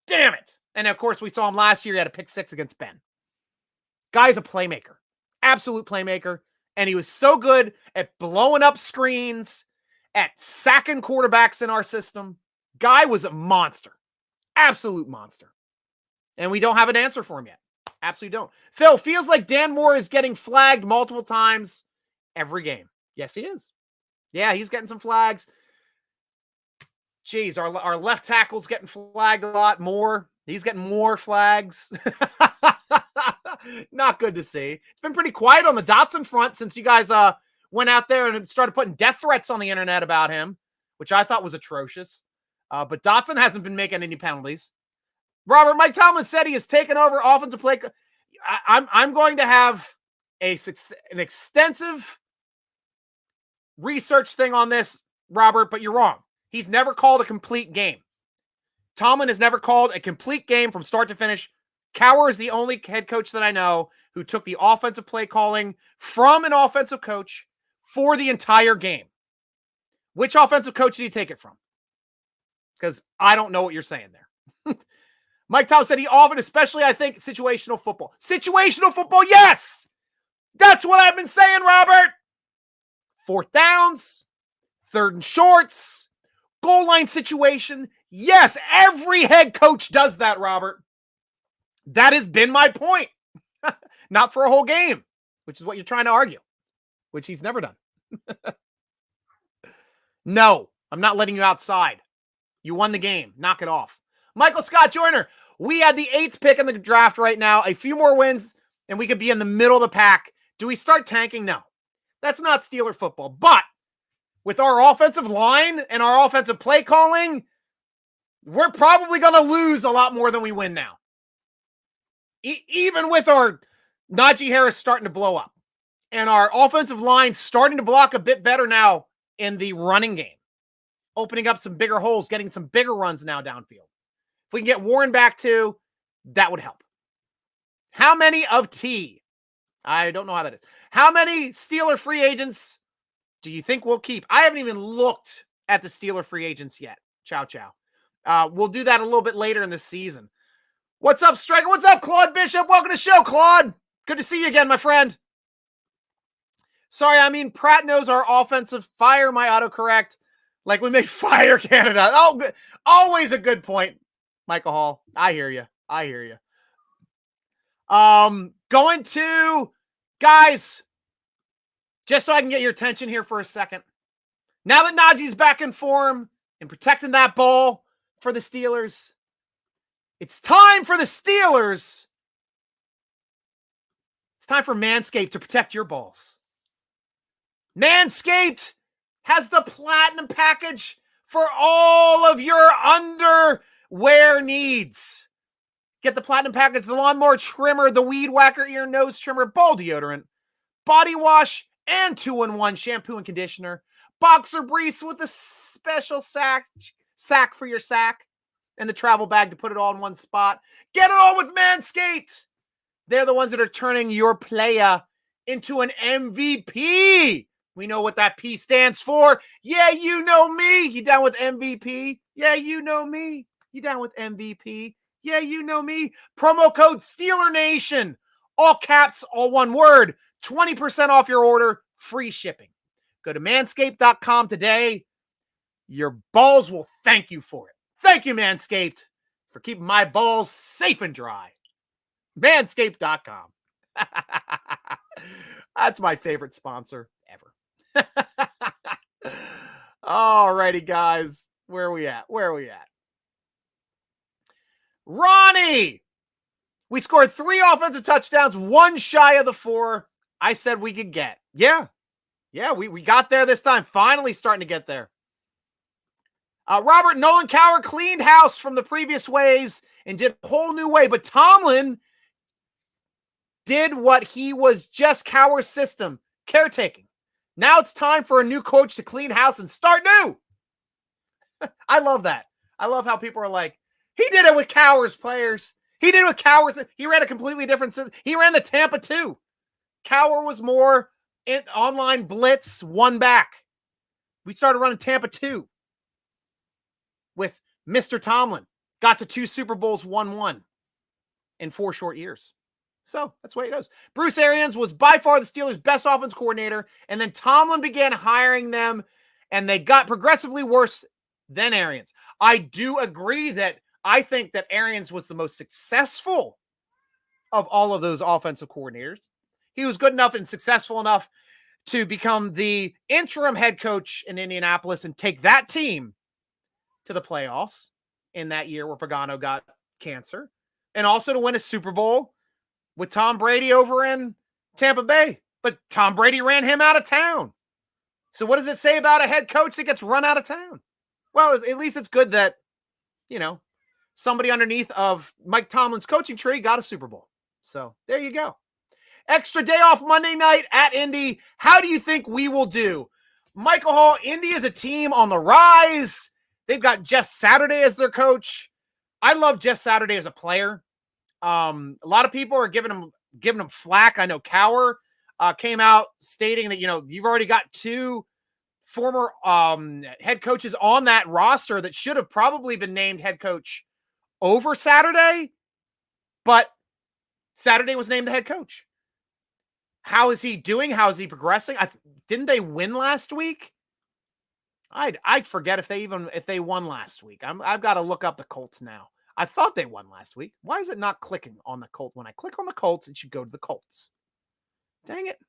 Damn it. And of course, we saw him last year. He had a pick 6 against Ben. Guy's a playmaker. Absolute playmaker. And he was so good at blowing up screens, at sacking quarterbacks in our system. Guy was a monster. Absolute monster. And we don't have an answer for him yet. Absolutely don't. Phil, feels like Dan Moore is getting flagged multiple times every game. Yes, he is. Yeah, he's getting some flags. Jeez, our left tackle's getting flagged a lot more. He's getting more flags. Not good to see. It's been pretty quiet on the Dotson front since you guys went out there and started putting death threats on the internet about him, which I thought was atrocious. But Dotson hasn't been making any penalties. Robert, Mike Tomlin said he has taken over offensive play. I'm going to have an extensive research thing on this, Robert, but you're wrong. He's never called a complete game. Tomlin has never called a complete game from start to finish. Cowher is the only head coach that I know who took the offensive play calling from an offensive coach for the entire game. Which offensive coach did he take it from? Because I don't know what you're saying there. Mike Tomlin said he often, especially, I think, situational football. Situational football, yes! That's what I've been saying, Robert! 4th downs, 3rd and shorts, goal line situation. Yes, every head coach does that, Robert. That has been my point. Not for a whole game, which is what you're trying to argue, which he's never done. No, I'm not letting you outside. You won the game. Knock it off. Michael Scott Joyner, we had the 8th pick in the draft right now. A few more wins, and we could be in the middle of the pack. Do we start tanking? No. That's not Steeler football. But with our offensive line and our offensive play calling, we're probably going to lose a lot more than we win now. Even with our Najee Harris starting to blow up and our offensive line starting to block a bit better now in the running game, opening up some bigger holes, getting some bigger runs now downfield. If we can get Warren back too, that would help. How many of T? I don't know how that is. How many Steeler free agents do you think we'll keep? I haven't even looked at the Steeler free agents yet. Chow. We'll do that a little bit later in the season. What's up, Stryker? What's up, Claude Bishop? Welcome to the show, Claude. Good to see you again, my friend. Sorry, I mean, Pratt knows our offensive. Fire my autocorrect. Like we may fire Canada. Oh, good. Always a good point, Michael Hall. I hear you. Going to, guys, just so I can get your attention here for a second. Now that Najee's back in form and protecting that ball for the Steelers, it's time for the Steelers. It's time for Manscaped to protect your balls. Manscaped has the platinum package for all of your Wear needs. Get the platinum package, the lawnmower trimmer, the weed whacker ear nose trimmer, ball deodorant, body wash, and 2-in-1 shampoo and conditioner. Boxer briefs with a special sack for your sack, and the travel bag to put it all in one spot. Get it all with Manscaped. They're the ones that are turning your playa into an MVP. We know what that P stands for. Yeah, you know me. You down with MVP? Yeah, you know me. You down with MVP? Yeah, you know me. Promo code Steeler Nation. All caps, all one word. 20% off your order. Free shipping. Go to manscaped.com today. Your balls will thank you for it. Thank you, Manscaped, for keeping my balls safe and dry. Manscaped.com. That's my favorite sponsor ever. Alrighty, guys. Where are we at? Ronnie! We scored 3 offensive touchdowns, 1 shy of the 4 I said we could get. Yeah, we got there this time. Finally starting to get there. Robert Nolan Cowher cleaned house from the previous ways and did a whole new way. But Tomlin did what he was just Cowher's system, caretaking. Now it's time for a new coach to clean house and start new. I love that. I love how people are like, he did it with Cowher's players. He did it with Cowher's. He ran a completely different system. He ran the Tampa 2. Cowher was more in online blitz, one back. We started running Tampa 2 with Mr. Tomlin. Got to 2 Super Bowls, won 1 in 4 short years. So that's the way it goes. Bruce Arians was by far the Steelers' best offense coordinator, and then Tomlin began hiring them, and they got progressively worse than Arians. I do agree that I think that Arians was the most successful of all of those offensive coordinators. He was good enough and successful enough to become the interim head coach in Indianapolis and take that team to the playoffs in that year where Pagano got cancer, and also to win a Super Bowl with Tom Brady over in Tampa Bay. But Tom Brady ran him out of town. So what does it say about a head coach that gets run out of town? Well, at least it's good that, somebody underneath of Mike Tomlin's coaching tree got a Super Bowl. So there you go. Extra day off Monday night at Indy. How do you think we will do? Michael Hall, Indy is a team on the rise. They've got Jeff Saturday as their coach. I love Jeff Saturday as a player. A lot of people are giving him flack. I know Cowher came out stating that, you've already got 2 former head coaches on that roster that should have probably been named head coach over Saturday, but Saturday was named the head coach. How is he doing? How is he progressing? Didn't they win last week? I'd forget if they won last week. I've got to look up the Colts now. I thought they won last week. Why is it not clicking on the Colts? When I click on the Colts, it should go to the Colts. Dang it.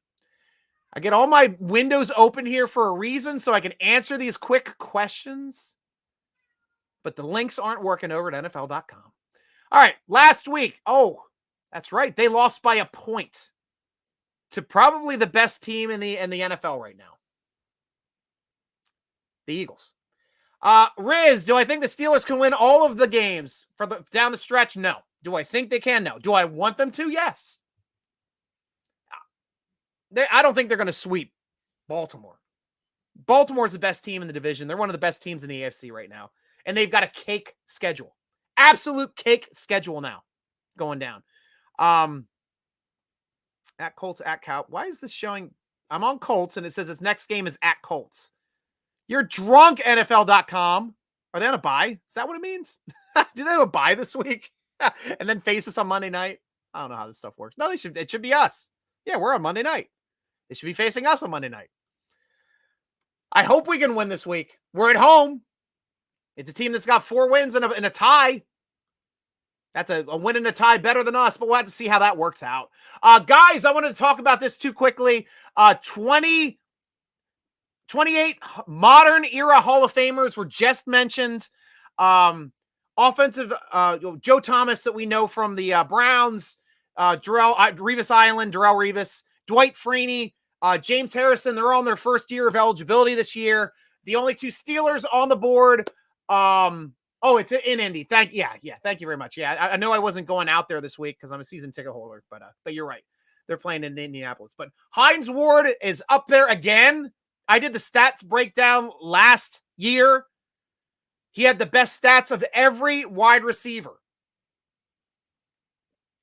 I get all my windows open here for a reason so I can answer these quick questions. But the links aren't working over at NFL.com. All right, last week. Oh, that's right. They lost by a point to probably the best team in the NFL right now. The Eagles. Riz, do I think the Steelers can win all of the games down the stretch? No. Do I think they can? No. Do I want them to? Yes. I don't think they're going to sweep Baltimore. Baltimore's the best team in the division. They're one of the best teams in the AFC right now. And they've got a cake schedule. Absolute cake schedule now going down. At Colts, at Cow. Why is this showing? I'm on Colts, and it says its next game is at Colts. You're drunk, NFL.com. Are they on a bye? Is that what it means? Do they have a bye this week? And then face us on Monday night? I don't know how this stuff works. No, it should be us. Yeah, we're on Monday night. They should be facing us on Monday night. I hope we can win this week. We're at home. It's a team that's got 4 wins and a tie. That's a win and a tie better than us, but we'll have to see how that works out. Guys, I wanted to talk about this too quickly. 28 modern era Hall of Famers were just mentioned. Offensive, Joe Thomas that we know from the Browns, Revis Island, Darrelle Revis, Dwight Freeney, James Harrison. They're all in their first year of eligibility this year. The only 2 Steelers on the board. Oh, it's in Indy. Thank you very much. Yeah, I know I wasn't going out there this week because I'm a season ticket holder, but you're right. They're playing in Indianapolis. But Hines Ward is up there again. I did the stats breakdown last year. He had the best stats of every wide receiver.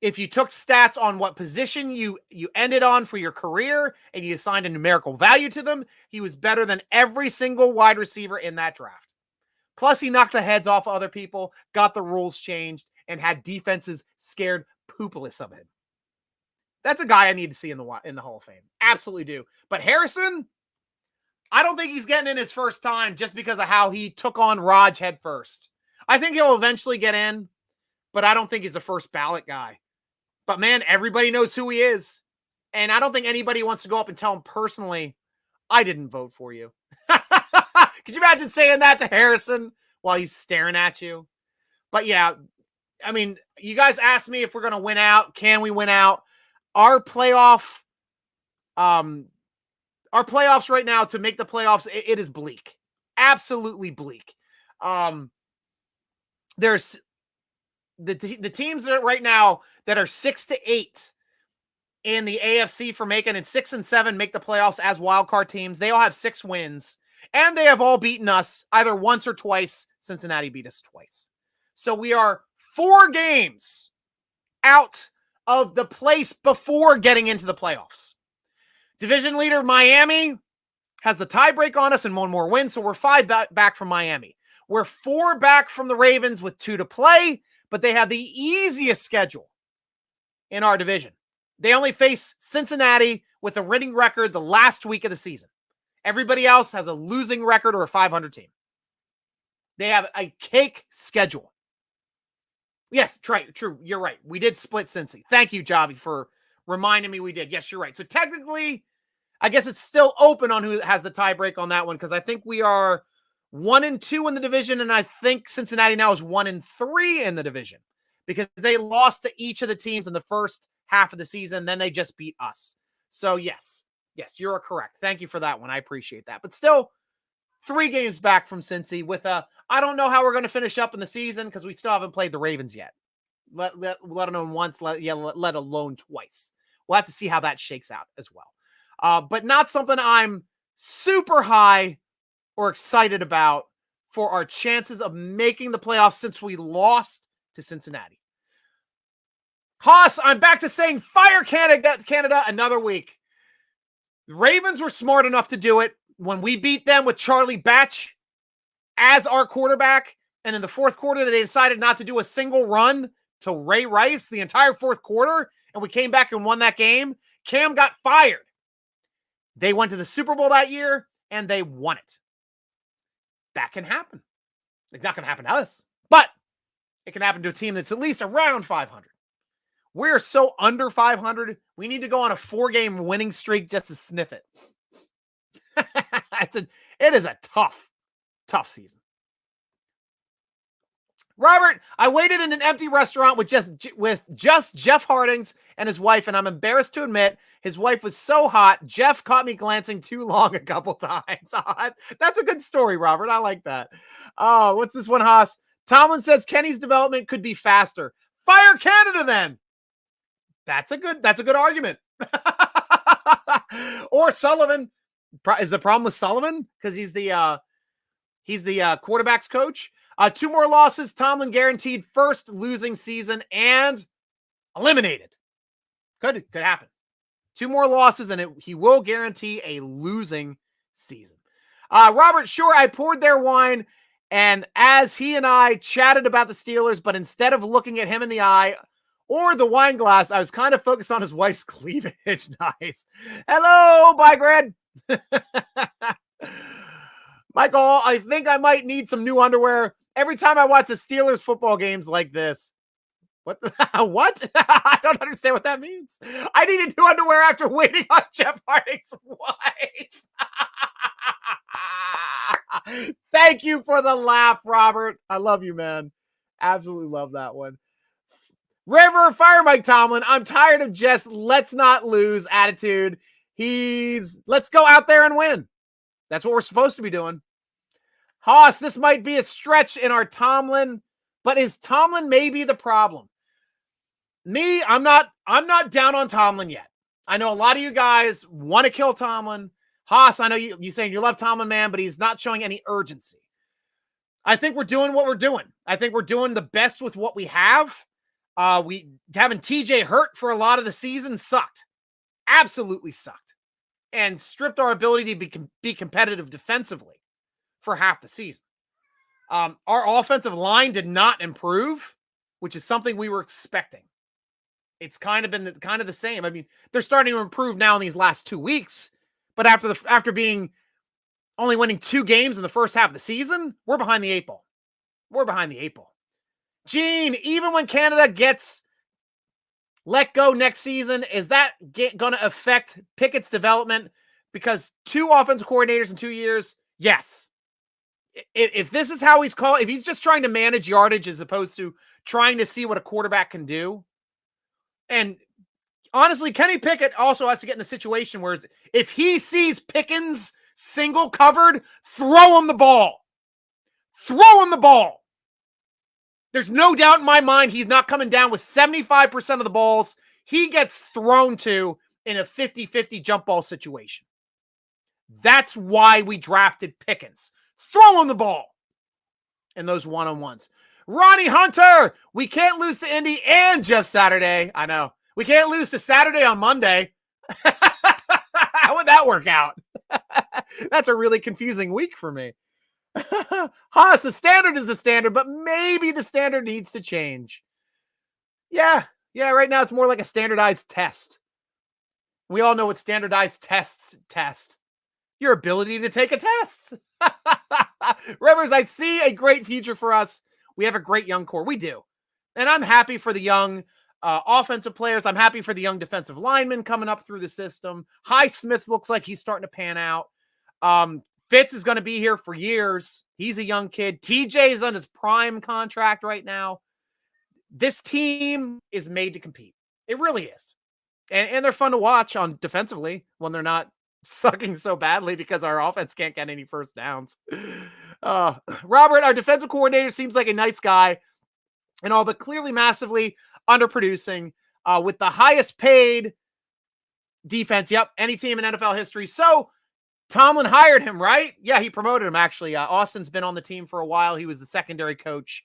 If you took stats on what position you ended on for your career and you assigned a numerical value to them, he was better than every single wide receiver in that draft. Plus, he knocked the heads off other people, got the rules changed, and had defenses scared poopaless of him. That's a guy I need to see in the Hall of Fame. Absolutely do. But Harrison, I don't think he's getting in his first time just because of how he took on Raj head first. I think he'll eventually get in, but I don't think he's a first ballot guy. But man, everybody knows who he is. And I don't think anybody wants to go up and tell him personally, I didn't vote for you. Could you imagine saying that to Harrison while he's staring at you? But yeah, I mean, you guys asked me if we're going to win out. Can we win out? Our playoffs right now to make the playoffs, it is bleak. Absolutely bleak. There's the teams that right now that are 6-8 in the AFC for making, and 6 and 7 make the playoffs as wildcard teams. They all have 6 wins, and they have all beaten us either once or twice. Cincinnati beat us twice. So we are 4 games out of the place before getting into the playoffs. Division leader Miami has the tiebreak on us and 1 more win, so we're 5 back from Miami. We're 4 back from the Ravens with 2 to play, but they have the easiest schedule in our division. They only face Cincinnati with a winning record the last week of the season. Everybody else has a losing record or a 500 team. They have a cake schedule. Yes, true. You're right. We did split Cincy. Thank you, Javi, for reminding me we did. Yes, you're right. So technically, I guess it's still open on who has the tiebreak on that one, because I think we are 1-2 in the division, and I think Cincinnati now is 1-3 in the division because they lost to each of the teams in the first half of the season. Then they just beat us. So yes, you're correct. Thank you for that one. I appreciate that. But still, 3 games back from Cincy with I don't know how we're going to finish up in the season because we still haven't played the Ravens yet. Let alone once, let alone twice. We'll have to see how that shakes out as well. But not something I'm super high or excited about for our chances of making the playoffs since we lost to Cincinnati. Haas, I'm back to saying fire Canada another week. The Ravens were smart enough to do it when we beat them with Charlie Batch as our quarterback. And in the fourth quarter, they decided not to do a single run to Ray Rice the entire fourth quarter. And we came back and won that game. Cam got fired. They went to the Super Bowl that year and they won it. That can happen. It's not going to happen to us, but it can happen to a team that's at least around 500. We're so under 500. We need to go on a 4-game winning streak just to sniff it. It is a tough season. Robert, I waited in an empty restaurant with just Jeff Hardings and his wife, and I'm embarrassed to admit his wife was so hot, Jeff caught me glancing too long a couple times. That's a good story, Robert. I like that. Oh, what's this one, Haas? Tomlin says Kenny's development could be faster. Fire Canada then. That's a good argument. Or Sullivan. Is the problem with Sullivan? Because he's the quarterback's coach. 2 more losses. Tomlin guaranteed first losing season and eliminated. Could happen. 2 more losses and he will guarantee a losing season. Robert, sure, I poured their wine, and as he and I chatted about the Steelers, but instead of looking at him in the eye or the wine glass, I was kind of focused on his wife's cleavage. Nice. Hello, Bygred. Michael, I think I might need some new underwear. Every time I watch the Steelers football games like this. What? What? I don't understand what that means. I needed new underwear after waiting on Jeff Harding's wife. Thank you for the laugh, Robert. I love you, man. Absolutely love that one. River, fire Mike Tomlin. I'm tired of just let's not lose attitude. Let's go out there and win. That's what we're supposed to be doing. Haas, this might be a stretch in our Tomlin, but is Tomlin maybe the problem? Me, I'm not down on Tomlin yet. I know a lot of you guys want to kill Tomlin. Haas, I know you saying you love Tomlin, man, but he's not showing any urgency. I think we're doing what we're doing. I think we're doing the best with what we have. We having TJ hurt for a lot of the season sucked. Absolutely sucked. And stripped our ability to be competitive defensively for half the season. Our offensive line did not improve, which is something we were expecting. It's kind of been the same. I mean, they're starting to improve now in these last 2 weeks, but after being only winning 2 games in the first half of the season, we're behind the 8 ball. We're behind the 8 ball. Gene, even when Canada gets let go next season, is that going to affect Pickett's development? Because 2 offensive coordinators in 2 years, yes. If this is how he's called, if he's just trying to manage yardage as opposed to trying to see what a quarterback can do. And honestly, Kenny Pickett also has to get in the situation where if he sees Pickens single covered, throw him the ball. Throw him the ball. There's no doubt in my mind he's not coming down with 75% of the balls he gets thrown to in a 50-50 jump ball situation. That's why we drafted Pickens. Throw him the ball in those one-on-ones. Ronnie Hunter, we can't lose to Indy and Jeff Saturday. I know. We can't lose to Saturday on Monday. How would that work out? That's a really confusing week for me. Haas, the standard is the standard, but maybe the standard needs to change. Yeah, right now it's more like a standardized test. We all know what standardized tests test. Your ability to take a test. Rivers, I see a great future for us. We have a great young core. We do. And I'm happy for the young offensive players. I'm happy for the young defensive linemen coming up through the system. Highsmith looks like he's starting to pan out. Fitz is going to be here for years. He's a young kid. TJ is on his prime contract right now. This team is made to compete. It really is. And they're fun to watch on defensively when they're not sucking so badly because our offense can't get any first downs. Robert, our defensive coordinator, seems like a nice guy and all, but clearly massively underproducing with the highest paid defense. Yep, any team in NFL history. So Tomlin hired him, right? Yeah, he promoted him, actually. Austin's been on the team for a while. He was the secondary coach.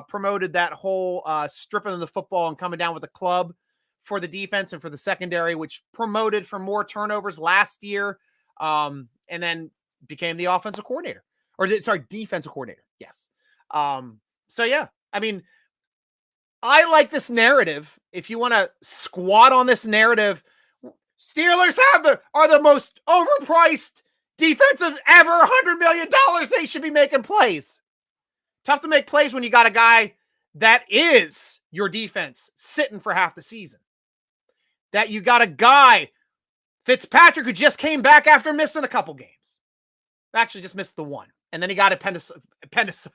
Promoted that whole stripping of the football and coming down with a club for the defense and for the secondary, which promoted for more turnovers last year, and then became the offensive coordinator. Defensive coordinator. Yes. So, yeah, I mean, I like this narrative. If you want to squat on this narrative, Steelers are the most overpriced defensive ever, $100 million. They should be making plays. Tough to make plays when you got a guy that is your defense sitting for half the season. That you got a guy, Fitzpatrick, who just came back after missing a couple games. Actually, just missed the one. And then he got appendicitis.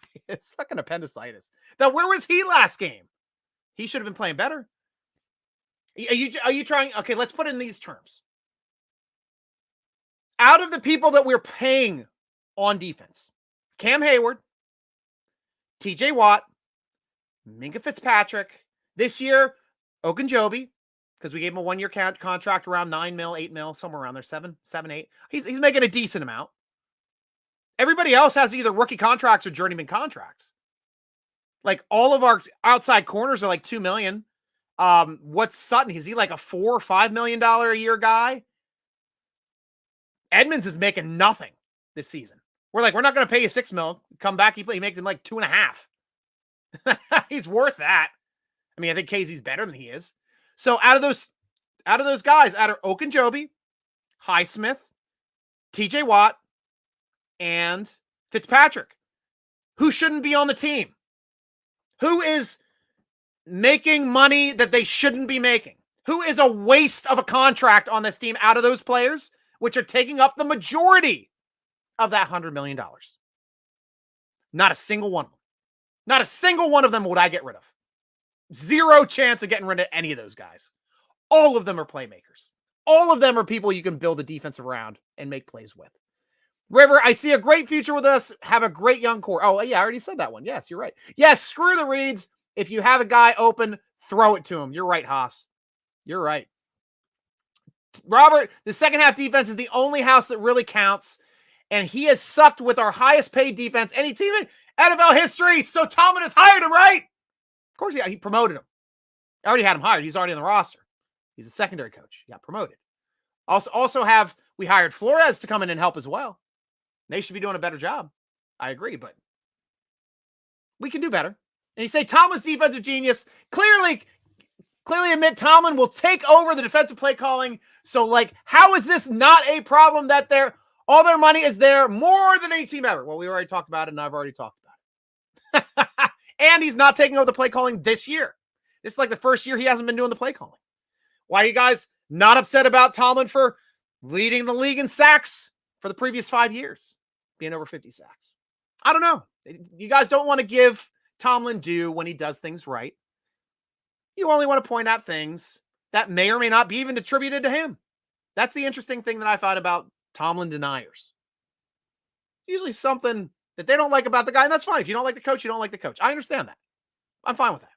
Fucking appendicitis. Now, where was he last game? He should have been playing better. Are you trying? Okay, let's put it in these terms. Out of the people that we're paying on defense, Cam Hayward, TJ Watt, Minka Fitzpatrick, this year, Ogunjobi, because we gave him a 1-year contract around 9 mil, 8 mil, somewhere around there, 7, 8. He's making a decent amount. Everybody else has either rookie contracts or journeyman contracts. Like all of our outside corners are like $2 million. What's Sutton? Is he like a $4 or $5 million a year guy? Edmonds is making nothing this season. We're not going to pay you $6 million. Come back, he makes him like 2.5. He's worth that. I mean, I think Casey's better than he is. So out of those guys, out of Ogunjobi, Highsmith, TJ Watt, and Fitzpatrick, who shouldn't be on the team? Who is making money that they shouldn't be making? Who is a waste of a contract on this team out of those players, which are taking up the majority of that $100 million? Not a single one of them. Not a single one of them would I get rid of. Zero chance of getting rid of any of those guys. All of them are playmakers. All of them are people you can build a defense around and make plays with. River, I see a great future with us. Have a great young core. Oh, yeah, I already said that one. Yes, you're right. Yes, screw the reads. If you have a guy open, throw it to him. You're right, Haas. You're right. Robert, the second half defense is the only house that really counts, and he has sucked with our highest paid defense any team in NFL history. So Tomlin has hired him, right? Of course, yeah, he promoted him. I already had him hired. He's already on the roster. He's a secondary coach. He got promoted. Also we hired Flores to come in and help as well. They should be doing a better job. I agree, but we can do better. And you say Tomlin's defensive genius. Clearly admit Tomlin will take over the defensive play calling. So, like, how is this not a problem that all their money is there more than any team ever? Well, we already talked about it, and I've already talked about it. And he's not taking over the play calling this year. This is like the first year he hasn't been doing the play calling. Why are you guys not upset about Tomlin for leading the league in sacks for the previous 5 years, being over 50 sacks? I don't know. You guys don't want to give Tomlin due when he does things right. You only want to point out things that may or may not be even attributed to him. That's the interesting thing that I thought about Tomlin deniers. Usually something that they don't like about the guy, and that's fine. If you don't like the coach, you don't like the coach. I understand that. I'm fine with that.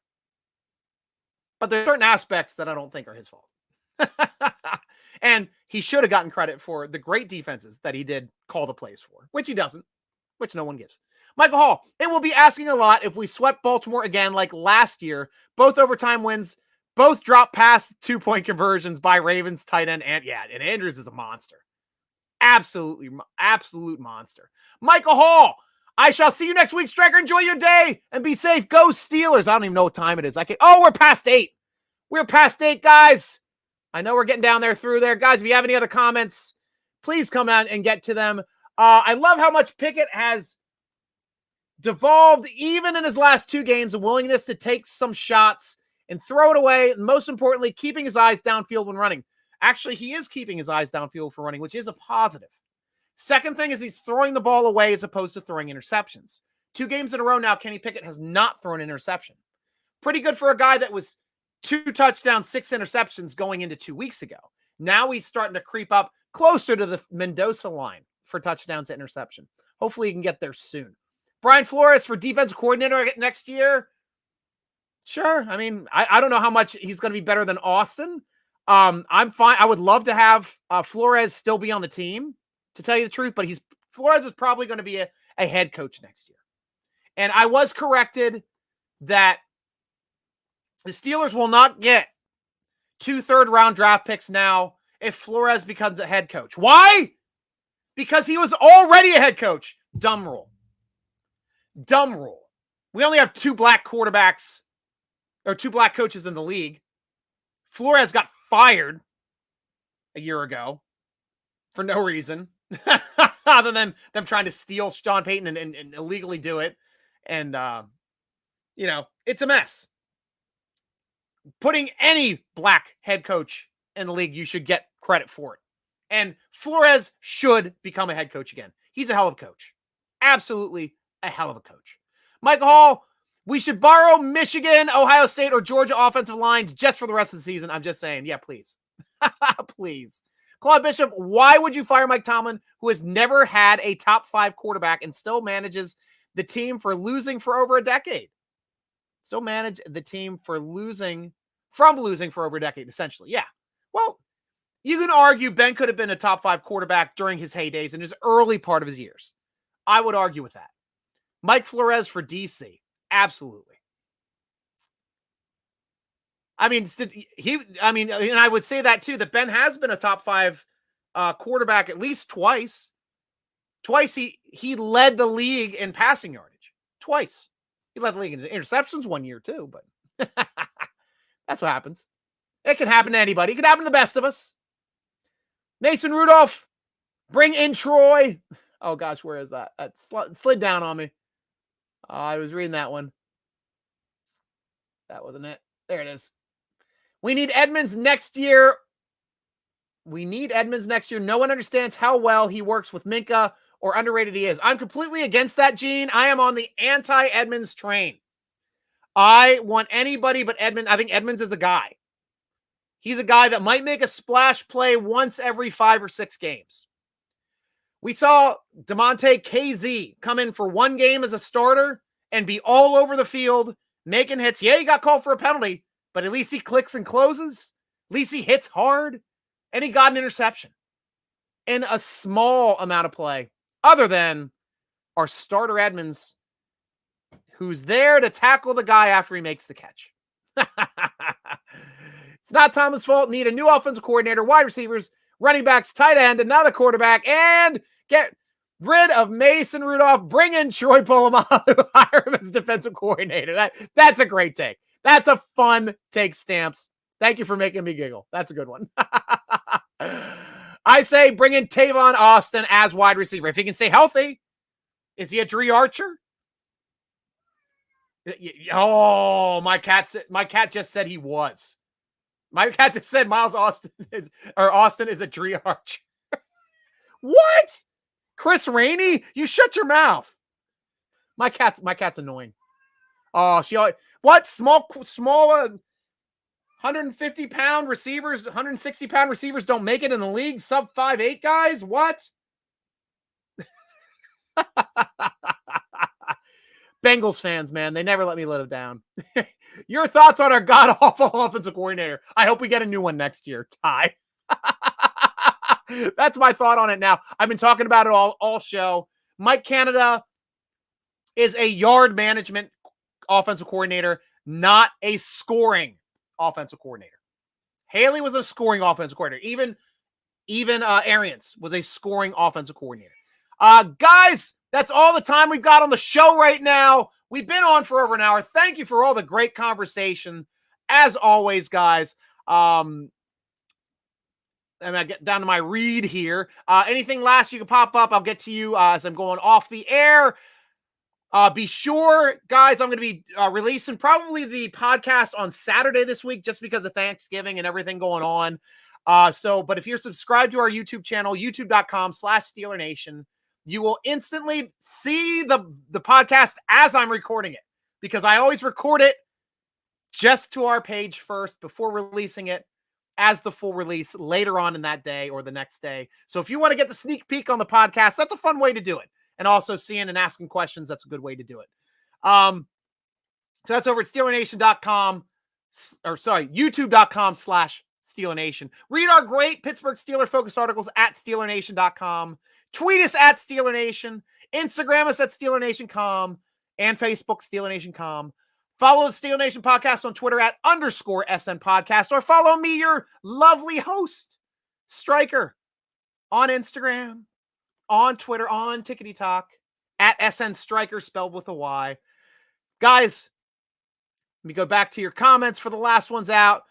But there are certain aspects that I don't think are his fault. And he should have gotten credit for the great defenses that he did call the plays for, which he doesn't, which no one gives. Michael Hall, it will be asking a lot if we swept Baltimore again like last year. Both overtime wins, both drop past 2-point conversions by Ravens tight end. And Andrews is a monster. Absolute monster. Michael Hall, I shall see you next week, Stryker. Enjoy your day and be safe. Go Steelers. I don't even know what time it is. We're past 8. We're past 8, guys. I know we're getting down there through there. Guys, if you have any other comments, please come out and get to them. I love how much Pickett has devolved, even in his last 2 games, a willingness to take some shots and throw it away. And most importantly, keeping his eyes downfield when running. Actually, he is keeping his eyes downfield for running, which is a positive. Second thing is he's throwing the ball away as opposed to throwing interceptions. 2 games in a row now, Kenny Pickett has not thrown an interception. Pretty good for a guy that was 2 touchdowns, 6 interceptions going into 2 weeks ago. Now he's starting to creep up closer to the Mendoza line for touchdowns to interception. Hopefully he can get there soon. Brian Flores for defensive coordinator next year. Sure. I mean, I don't know how much he's going to be better than Austin. I'm fine. I would love to have Flores still be on the team, to tell you the truth, but Flores is probably going to be a head coach next year. And I was corrected that the Steelers will not get 2 third-round draft picks now if Flores becomes a head coach. Why? Because he was already a head coach. Dumb rule. Dumb rule. We only have 2 black quarterbacks or 2 black coaches in the league. Flores got fired a year ago for no reason other than them trying to steal Sean Payton and illegally do it. And, it's a mess. Putting any black head coach in the league, you should get credit for it. And Flores should become a head coach again. He's a hell of a coach. Absolutely a hell of a coach. Michael Hall, we should borrow Michigan, Ohio State, or Georgia offensive lines just for the rest of the season. I'm just saying. Yeah, please. Please. Claude Bishop, why would you fire Mike Tomlin, who has never had a top 5 quarterback and still manages the team for losing for over a decade? Still manage the team for losing for over a decade, essentially. Yeah. Well, you can argue Ben could have been a top 5 quarterback during his heydays in his early part of his years. I would argue with that. Mike Flores for DC. Absolutely. And I would say that too, that Ben has been a top 5 quarterback at least twice. Twice he led the league in passing yardage. Twice. He led the league in interceptions 1 year too, but that's what happens. It can happen to anybody. It can happen to the best of us. Mason Rudolph, bring in Troy. Oh gosh, where is that? That slid down on me. I was reading that one. That wasn't it. There it is. We need Edmonds next year. No one understands how well he works with Minka or underrated he is. I'm completely against that, Gene. I am on the anti-Edmonds train. I want anybody but Edmonds. I think Edmonds is a guy. He's a guy that might make a splash play once every 5 or 6 games. We saw DeMonte KZ come in for one game as a starter and be all over the field, making hits. Yeah, he got called for a penalty, but at least he clicks and closes. At least he hits hard, and he got an interception in a small amount of play, other than our starter Edmonds, who's there to tackle the guy after he makes the catch. It's not Tomlin's fault. Need a new offensive coordinator, wide receivers, running backs, tight end, another quarterback, and get rid of Mason Rudolph. Bring in Troy Polamalu, hire him as defensive coordinator. That's a great take. That's a fun take, Stamps. Thank you for making me giggle. That's a good one. I say bring in Tavon Austin as wide receiver. If he can stay healthy, is he a Dree Archer? Oh, my cat just said he was. My cat just said Austin is a Dree Archer. What? Chris Rainey? You shut your mouth. My cat's annoying. Oh, what? Small 150-pound receivers, 160-pound receivers don't make it in the league? Sub 5'8" guys? What? Bengals fans, man, they never let me let them down. Your thoughts on our god-awful offensive coordinator? I hope we get a new one next year. Ty. That's my thought on it now. I've been talking about it all show. Mike Canada is a yard management offensive coordinator, not a scoring offensive coordinator. Haley was a scoring offensive coordinator. Even Arians was a scoring offensive coordinator. Guys, that's all the time we've got on the show right now. We've been on for over an hour. Thank you for all the great conversation. As always, guys. And I get down to my read here. Anything last you can pop up, I'll get to you as I'm going off the air. Be sure, guys, I'm going to be releasing probably the podcast on Saturday this week just because of Thanksgiving and everything going on. But if you're subscribed to our YouTube channel, youtube.com/SteelerNation, you will instantly see the podcast as I'm recording it, because I always record it just to our page first before releasing it as the full release later on in that day or the next day. So if you want to get the sneak peek on the podcast, that's a fun way to do it. And also seeing and asking questions, that's a good way to do it. So that's over at SteelerNation.com, YouTube.com/SteelerNation. Read our great Pittsburgh Steeler focused articles at SteelerNation.com. Tweet us at SteelerNation. Instagram us at SteelerNation.com and Facebook SteelerNation.com. Follow the Steeler Nation podcast on Twitter at _SN podcast, or follow me, your lovely host, Stryker, on Instagram, on Twitter, on Tickety Talk, at SN Stryker, spelled with a Y. Guys, let me go back to your comments for the last ones out.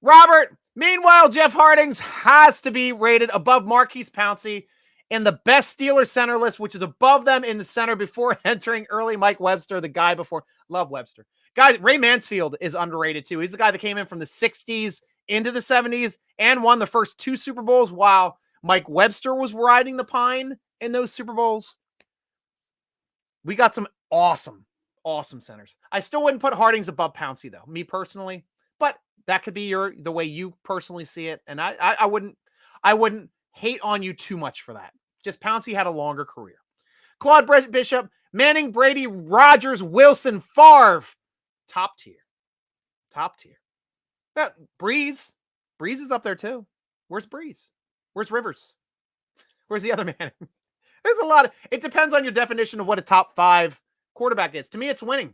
Robert, meanwhile, Jeff Hardings has to be rated above Marquise Pouncey in the best Steelers center list, which is above them in the center before entering early Mike Webster, the guy before. Love Webster. Guys, Ray Mansfield is underrated too. He's the guy that came in from the 60s into the 70s and won the first 2 Super Bowls while Mike Webster was riding the pine in those Super Bowls. We got some awesome centers. I still wouldn't put Hardings above Pouncey though, me personally, but that could be the way you personally see it. And I wouldn't hate on you too much for that. Just Pouncey had a longer career. Claude Bishop, Manning, Brady, Rodgers, Wilson, Favre. Top tier. Breeze is up there too. Where's Breeze? Where's Rivers? Where's the other Manning? There's a lot of, it depends on your definition of what a top 5 quarterback is. To me, it's winning.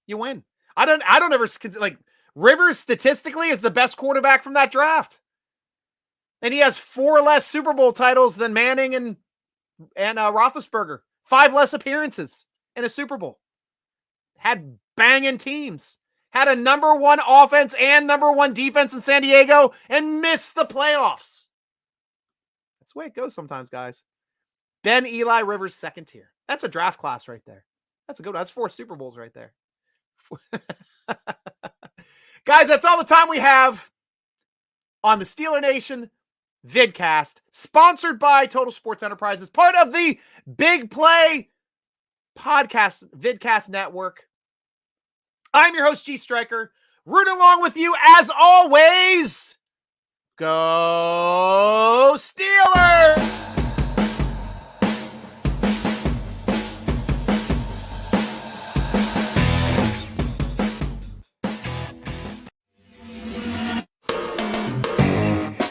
You win. I don't ever, like, Rivers statistically is the best quarterback from that draft. And he has 4 less Super Bowl titles than Manning and Roethlisberger. 5 less appearances in a Super Bowl. Had banging teams. Had a number 1 offense and number 1 defense in San Diego and missed the playoffs. That's the way it goes sometimes, guys. Ben, Eli, Rivers, second tier. That's a draft class right there. That's a good one. That's 4 Super Bowls right there. Guys, that's all the time we have on the Steeler Nation Vidcast, sponsored by Total Sports Enterprises, part of the Big Play Podcast Vidcast Network. I'm your host, G. Stryker, rooting along with you as always. Go Steelers!